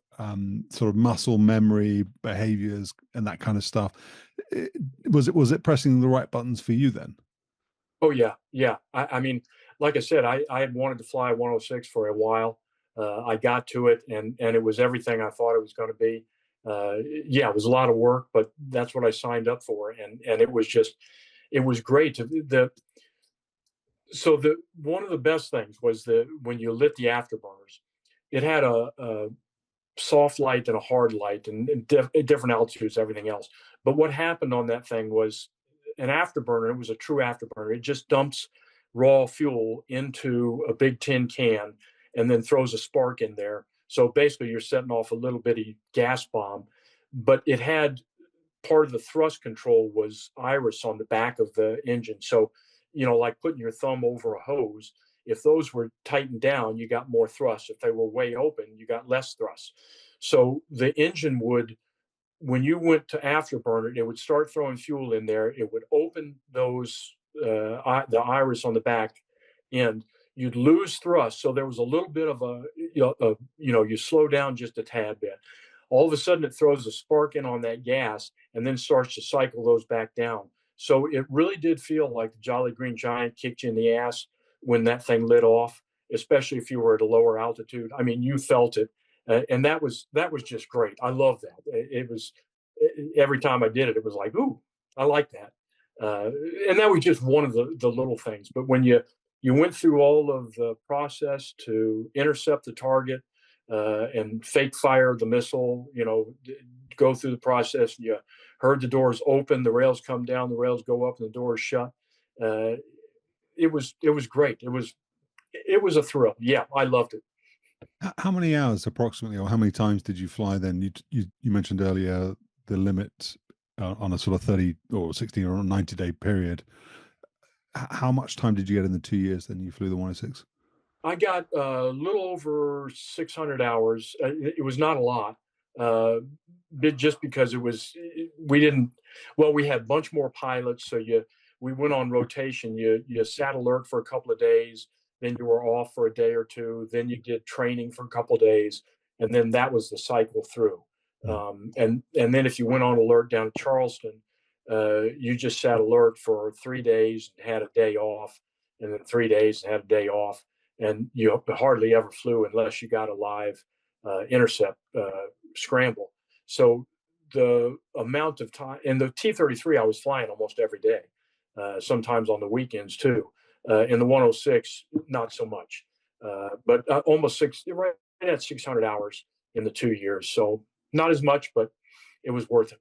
S1: sort of muscle memory behaviors and that kind of stuff. Was it pressing the right buttons for you then?
S2: Oh yeah. I mean, like I said, I had wanted to fly 106 for a while. I got to it, and it was everything I thought it was going to be. Yeah, it was a lot of work, but that's what I signed up for, and it was great. One of the best things was when you lit the afterburners, it had a soft light and a hard light, and different altitudes, everything else. But what happened on that thing was an afterburner. It was a true afterburner. It just dumps raw fuel into a big tin can and then throws a spark in there. So basically, you're setting off a little bitty gas bomb. But it had part of the thrust control was IRST on the back of the engine. So, like putting your thumb over a hose, if those were tightened down, you got more thrust. If they were way open, you got less thrust. So the engine would, when you went to afterburner, it would start throwing fuel in there. It would open those, the IRST on the back end. You'd lose thrust. So there was a little bit of you slow down just a tad bit. All of a sudden, it throws a spark in on that gas and then starts to cycle those back down. So it really did feel like the Jolly Green Giant kicked you in the ass when that thing lit off, especially if you were at a lower altitude. I mean, you felt it. And that was just great. I love that. It was every time I did it, it was like, ooh, I like that. And that was just one of the little things. But when you went through all of the process to intercept the target and fake fire the missile, go through the process, you heard the doors open, the rails come down, the rails go up, and the doors shut. It was great. It was a thrill. Yeah, I loved it.
S1: How many hours approximately, or how many times did you fly then? You mentioned earlier the limit on a sort of 30 or 16 or 90-day period. How much time did you get in the 2 years then you flew the 106?
S2: I got a little over 600 hours. It was not a lot, uh, just because we had a bunch more pilots. So we went on rotation. You sat alert for a couple of days, then you were off for a day or two, then you did training for a couple of days, and then that was the cycle through. And then if you went on alert down at Charleston, you just sat alert for 3 days and had a day off, and then 3 days and had a day off, and you hardly ever flew unless you got a live intercept scramble. So the amount of time, and the T-33 I was flying almost every day, sometimes on the weekends too. In the 106, not so much, but almost right at 600 hours in the 2 years. So not as much, but it was worth it.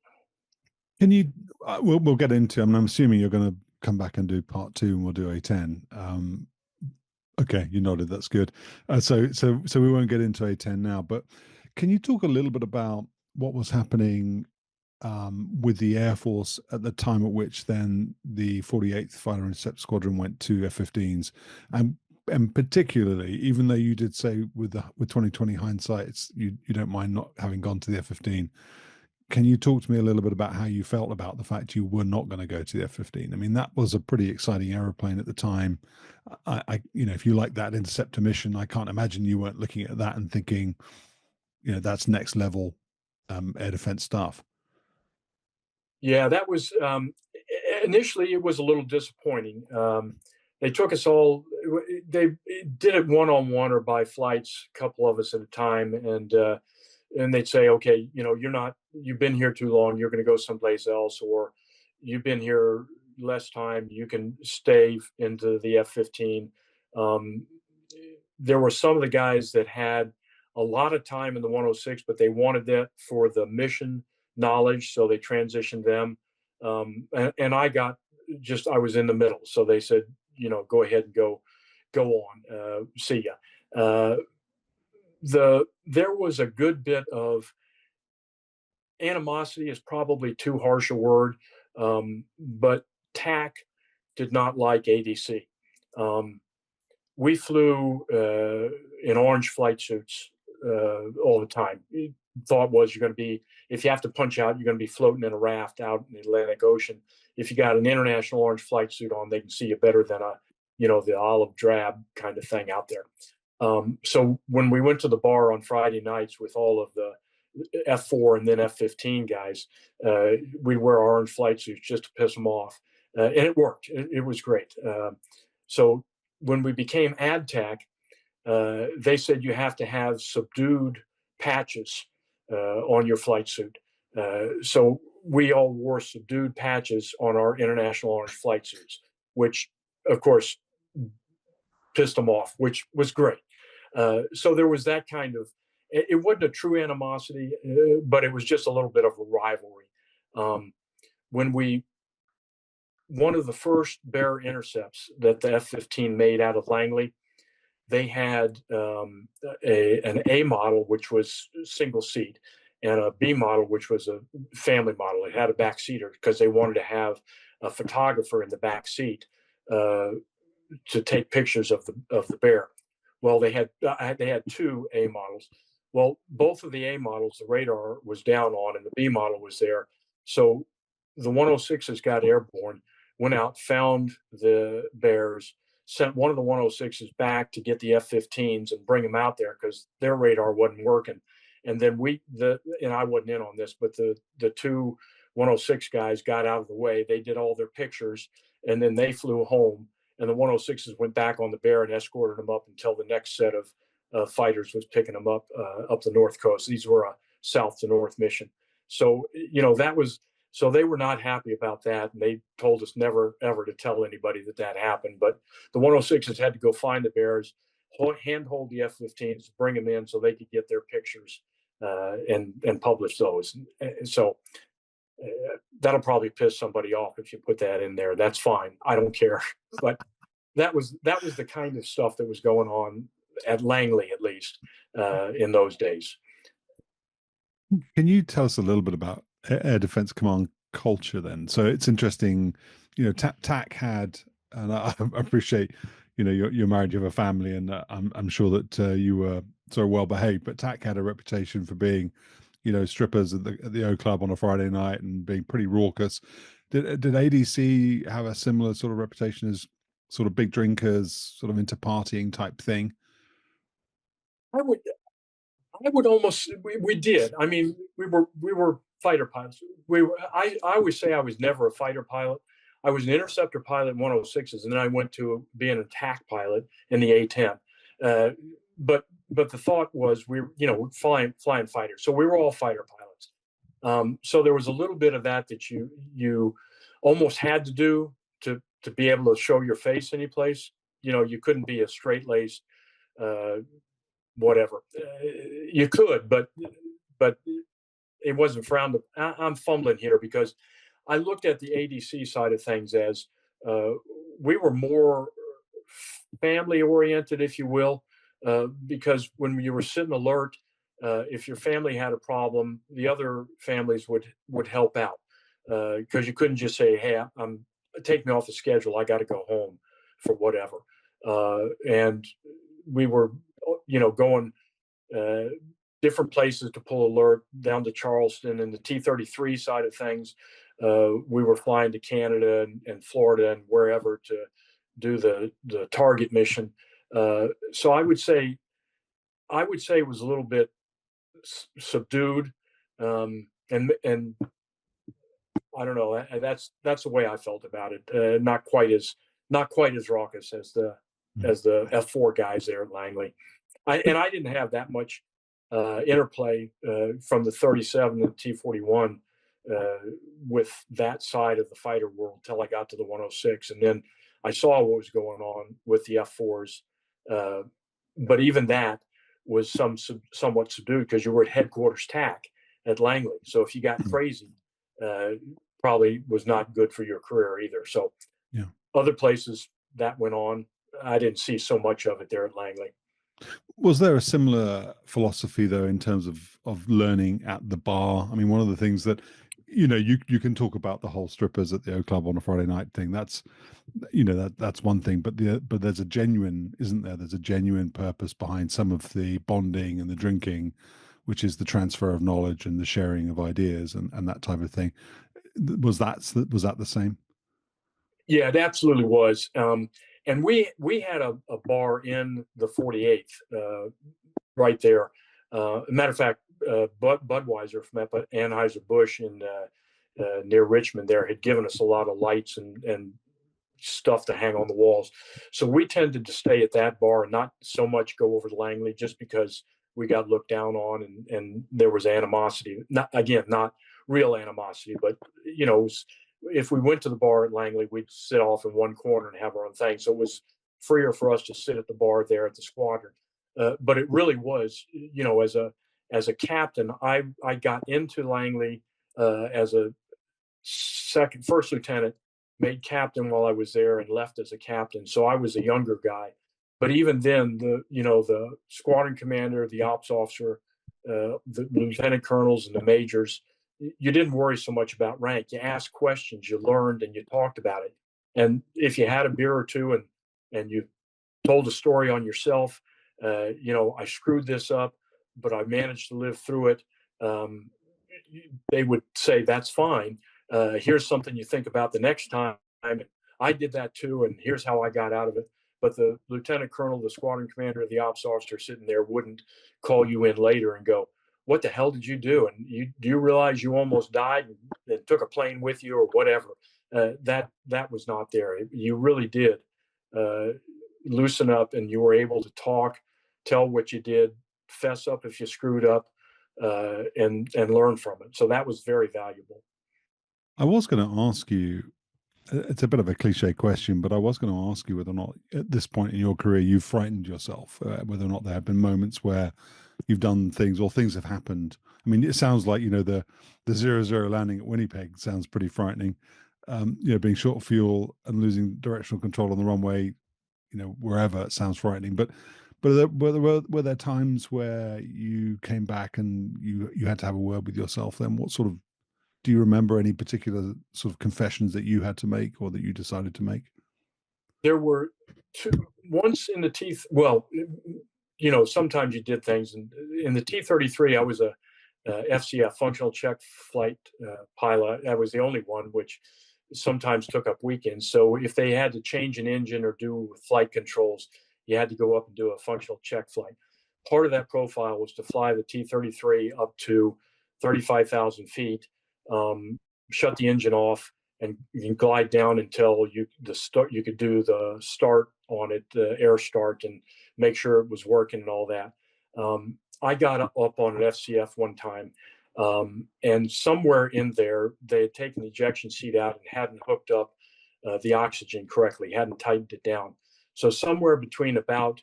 S1: Can you? We'll get into. I mean, I'm assuming you're going to come back and do part two, and we'll do A-10. Okay, you nodded. That's good. So we won't get into A-10 now, but can you talk a little bit about what was happening with the Air Force at the time at which then the 48th Fighter Intercept Squadron went to F-15s, and particularly, even though you did say with 2020 hindsight, you don't mind not having gone to the F-15. Can you talk to me a little bit about how you felt about the fact you were not going to go to the F-15? I mean, that was a pretty exciting aeroplane at the time. If you like that interceptor mission, I can't imagine you weren't looking at that and thinking, that's next level air defense stuff.
S2: Yeah, that was initially it was a little disappointing. They took us all. They did it one-on-one or by flights, a couple of us at a time, and they'd say, okay, you've been here too long, you're going to go someplace else, or you've been here less time, you can stay into the F-15. There were some of the guys that had a lot of time in the 106, but they wanted that for the mission knowledge, so they transitioned them. And I was in the middle, so they said, go ahead and go on, see ya. There was a good bit of animosity, is probably too harsh a word, but TAC did not like ADC. We flew in orange flight suits all the time. Thought was you're going to be, if you have to punch out, you're going to be floating in a raft out in the Atlantic Ocean. If you got an international orange flight suit on, they can see you better than the olive drab kind of thing out there. So when we went to the bar on Friday nights with all of the F4 and then F-15 guys, we'd wear orange flight suits just to piss them off. And it worked. It was great. So when we became AdTac, they said you have to have subdued patches on your flight suit. So we all wore subdued patches on our international orange flight suits, which, of course, pissed them off, which was great. So there was that kind of, it wasn't a true animosity, but it was just a little bit of a rivalry. One of the first Bear intercepts that the F-15 made out of Langley, they had an A model, which was single seat, and a B model, which was a family model. It had a back seater because they wanted to have a photographer in the back seat to take pictures of the bear. Well, they had two A models. Well, both of the A models, the radar was down on, and the B model was there. So the 106s got airborne, went out, found the bears, sent one of the 106s back to get the F-15s and bring them out there because their radar wasn't working. And then and I wasn't in on this, but the two 106 guys got out of the way. They did all their pictures, and then they flew home. And the 106s went back on the bear and escorted them up until the next set of fighters was picking them up the north coast. These were a south to north mission. So so they were not happy about that, and they told us never ever to tell anybody that happened. But the 106s had to go find the bears, handhold the F-15s, bring them in so they could get their pictures and publish those. So that'll probably piss somebody off if you put that in there. That's fine. I don't care. But that was the kind of stuff that was going on at Langley, at least in those days.
S1: Can you tell us a little bit about Air Defense Command culture then? So it's interesting, TAC had, and I appreciate, you're married, you have a family, and I'm sure that you were so well behaved, but TAC had a reputation for being, strippers at the O Club on a Friday night and being pretty raucous. Did ADC have a similar sort of reputation as sort of big drinkers, sort of into partying type thing?
S2: I would almost, we did. I mean, we were fighter pilots. I always say I was never a fighter pilot. I was an interceptor pilot in 106s, and then I went to be an attack pilot in the A-10. But the thought was we're flying fighters, so we were all fighter pilots. So there was a little bit of that you almost had to do to be able to show your face any place. You couldn't be a straight laced whatever. You could, but it wasn't frowned. I'm fumbling here because I looked at the ADC side of things as we were more family oriented, if you will, because when you were sitting alert, if your family had a problem, the other families would help out because you couldn't just say, "Hey, take me off the schedule. I got to go home for whatever." And we were, going different places to pull alert down to Charleston, and the T-33 side of things. We were flying to Canada and Florida and wherever to do the target mission. So I would say it was a little bit subdued, and I don't know. That's the way I felt about it. Not quite as raucous as the F4 guys there at Langley. I didn't have that much interplay from the 37 and T-41 with that side of the fighter world till I got to the 106, and then I saw what was going on with the F4s. But even that was somewhat subdued because you were at headquarters TAC at Langley. So if you got crazy, probably was not good for your career either. So other places that went on, I didn't see so much of it there at Langley.
S1: Was there a similar philosophy though in terms of learning at the bar? I mean, one of the things that you can talk about the whole strippers at the O Club on a Friday night thing. That's that's one thing, but there's a genuine, isn't there? There's a genuine purpose behind some of the bonding and the drinking, which is the transfer of knowledge and the sharing of ideas and that type of thing. Was that the same?
S2: Yeah, it absolutely was. And we had a bar in the 48th right there. Matter of fact, Budweiser from Anheuser-Busch in near Richmond there had given us a lot of lights and stuff to hang on the walls. So we tended to stay at that bar and not so much go over to Langley just because we got looked down on and there was animosity. Not real animosity, but if we went to the bar at Langley, we'd sit off in one corner and have our own thing. So it was freer for us to sit at the bar there at the squadron. But it really was, as a captain, I got into Langley as a first lieutenant, made captain while I was there, and left as a captain. So I was a younger guy. But even then, the squadron commander, the ops officer, the lieutenant colonels and the majors, you didn't worry so much about rank. You asked questions, you learned, and you talked about it. And if you had a beer or two and you told a story on yourself, I screwed this up, but I managed to live through it. Um, they would say, that's fine. Here's something you think about the next time. I did that too, and here's how I got out of it. But the lieutenant colonel, the squadron commander, the ops officer sitting there wouldn't call you in later and go, what the hell did you do? And do you realize you almost died and took a plane with you or whatever? That was not there. You really did loosen up, and you were able to talk, tell what you did, fess up if you screwed up, and learn from it. So that was very valuable.
S1: I was going to ask you, it's a bit of a cliche question, but I was going to ask you whether or not at this point in your career you've frightened yourself, whether or not there have been moments where you've done things or things have happened. I mean, it sounds like, the 0-0 landing at Winnipeg sounds pretty frightening. Being short of fuel and losing directional control on the runway, wherever, it sounds frightening. But were there times where you came back and you had to have a word with yourself? Then what sort of, do you remember any particular sort of confessions that you had to make or that you decided to make?
S2: There were two, once in the teeth. Well, sometimes you did things. And in the T-33, I was a FCF, functional check flight pilot. I was the only one, which sometimes took up weekends. So if they had to change an engine or do flight controls, you had to go up and do a functional check flight. Part of that profile was to fly the T-33 up to 35,000 feet, shut the engine off, and you can glide down until you could do the start on it, the air start, and make sure it was working and all that. I got up on an FCF one time, and somewhere in there, they had taken the ejection seat out and hadn't hooked up the oxygen correctly, hadn't tightened it down. So somewhere between about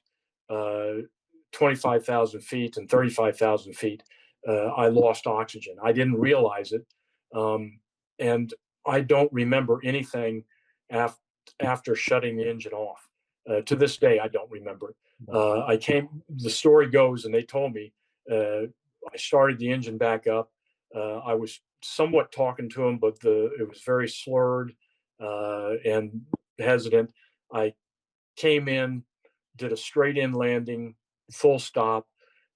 S2: 25,000 feet and 35,000 feet, I lost oxygen. I didn't realize it. And I don't remember anything after shutting the engine off. To this day, I don't remember it. The story goes, and they told me, I started the engine back up. I was somewhat talking to him, but it was very slurred and hesitant. I came in, did a straight in landing, full stop,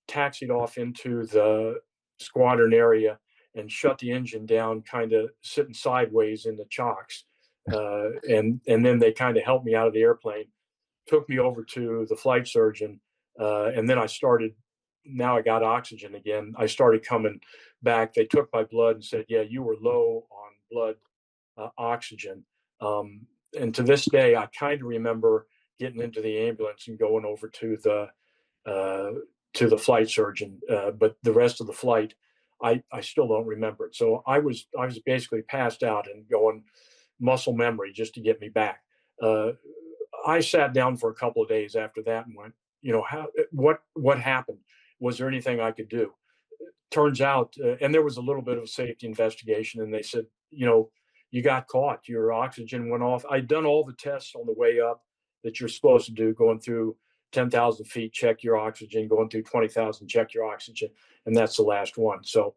S2: taxied off into the squadron area, and shut the engine down, kind of sitting sideways in the chocks. And then they kind of helped me out of the airplane, took me over to the flight surgeon, and then now I got oxygen again. I started coming back. They took my blood and said, yeah, you were low on blood oxygen. And to this day, I kind of remember getting into the ambulance and going over to the flight surgeon. But the rest of the flight, I still don't remember it. So I was basically passed out and going muscle memory just to get me back. I sat down for a couple of days after that and went, what happened? Was there anything I could do? Turns out, and there was a little bit of a safety investigation, and they said, you got caught. Your oxygen went off. I'd done all the tests on the way up that you're supposed to do, going through 10,000 feet, check your oxygen, going through 20,000, check your oxygen, and that's the last one. So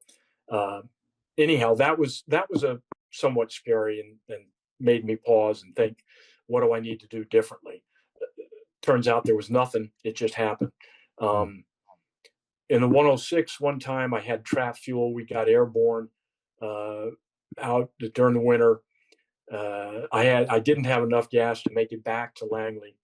S2: anyhow, that was a somewhat scary and made me pause and think, what do I need to do differently? Turns out there was nothing. It just happened. In the 106, one time I had trap fuel. We got airborne out during the winter. I didn't have enough gas to make it back to Langley.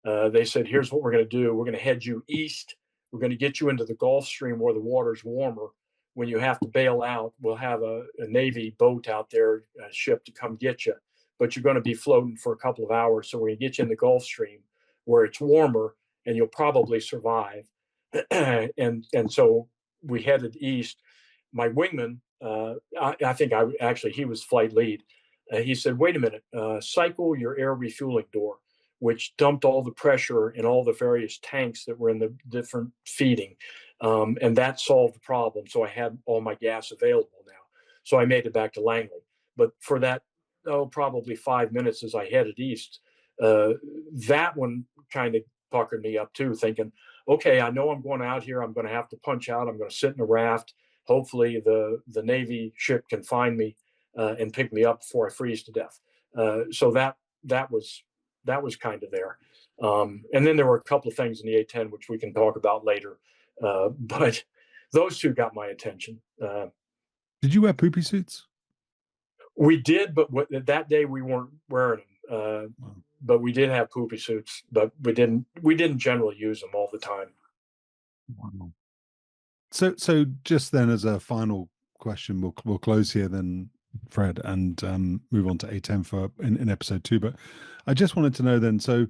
S2: They said, here's what we're going to do. We're going to head you east. We're going to get you into the Gulf Stream where the water's warmer. When you have to bail out, we'll have a Navy boat out there, a ship to come get you. But you're going to be floating for a couple of hours. So we're going to get you in the Gulf Stream where it's warmer and you'll probably survive. and so we headed east. My wingman, I think he was flight lead. He said, wait a minute, cycle your air refueling door, which dumped all the pressure in all the various tanks that were in the different feeding. And that solved the problem. So I had all my gas available now. So I made it back to Langley. But for that, probably 5 minutes as I headed east, that one kind of puckered me up too, thinking, okay, I know I'm going out here. I'm going to have to punch out. I'm going to sit in a raft. Hopefully, the Navy ship can find me and pick me up before I freeze to death. So that was kind of there. And then there were a couple of things in the A-10 which we can talk about later, but those two got my attention.
S1: Did you wear poopy suits?
S2: We did, but that day we weren't wearing them.
S1: Wow.
S2: But we did have poopy suits, but we didn't generally use them all the time.
S1: Wow. So just then, as a final question, we'll close here then, Fred, and move on to A10 for in episode 2. But I just wanted to know then, so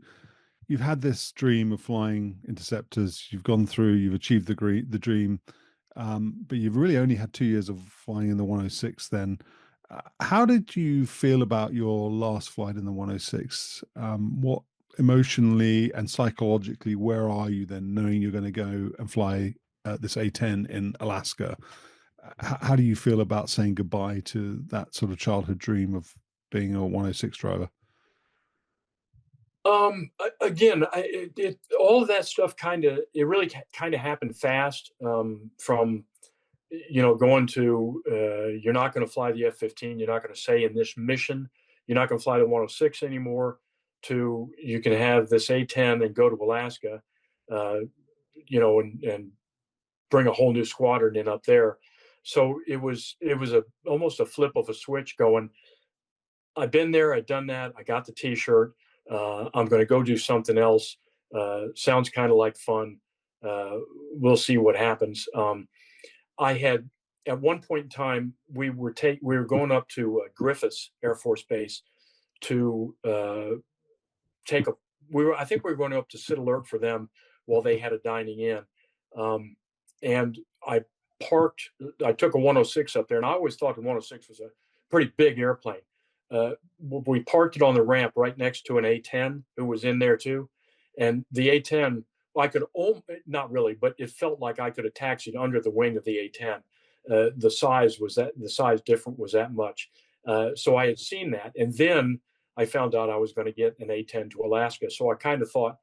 S1: you've had this dream of flying interceptors, you've gone through, you've achieved the dream, but you've really only had 2 years of flying in the 106 then. How did you feel about your last flight in the 106? What emotionally and psychologically, where are you then, knowing you're going to go and fly this A-10 in Alaska? How do you feel about saying goodbye to that sort of childhood dream of being a 106 driver?
S2: Again, all of that stuff it really kind of happened fast. From going to you're not going to fly the F-15. You're not going to say in this mission you're not going to fly the 106 anymore. To you can have this A-10 and go to Alaska, and bring a whole new squadron in up there. So it was almost a flip of a switch. Going, I've been there, I've done that. I got the T-shirt. I'm going to go do something else. Sounds kind of like fun. We'll see what happens. I had at one point in time we were going up to Griffiths Air Force Base to take a I think we were going up to sit alert for them while they had a dining in, and I took a 106 up there, and I always thought the 106 was a pretty big airplane. We parked it on the ramp right next to an A-10 who was in there too, and the A-10, I could not really, but it felt like I could have taxied under the wing of the A-10. The size different was that much. So I had seen that, and then I found out I was going to get an A-10 to Alaska. So I kind of thought,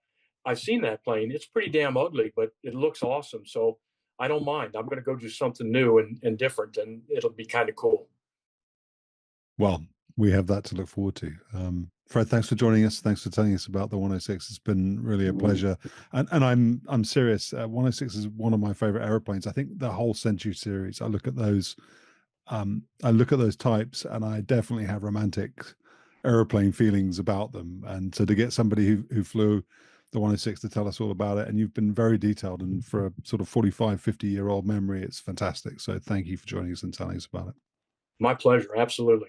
S2: I've seen that plane. It's pretty damn ugly, but it looks awesome. So I don't mind. I'm going to go do something new and different, and it'll be kind of cool.
S1: Well, we have that to look forward to. Fred, thanks for joining us. Thanks for telling us about the 106. It's been really a pleasure. And I'm serious. 106 is one of my favorite airplanes. I think the whole Century series. I look at those types, and I definitely have romantic airplane feelings about them. And so to get somebody who flew the 106 to tell us all about it, and you've been very detailed, and for a sort of 45, 50-year-old memory, it's fantastic. So thank you for joining us and telling us about it.
S2: My pleasure. Absolutely.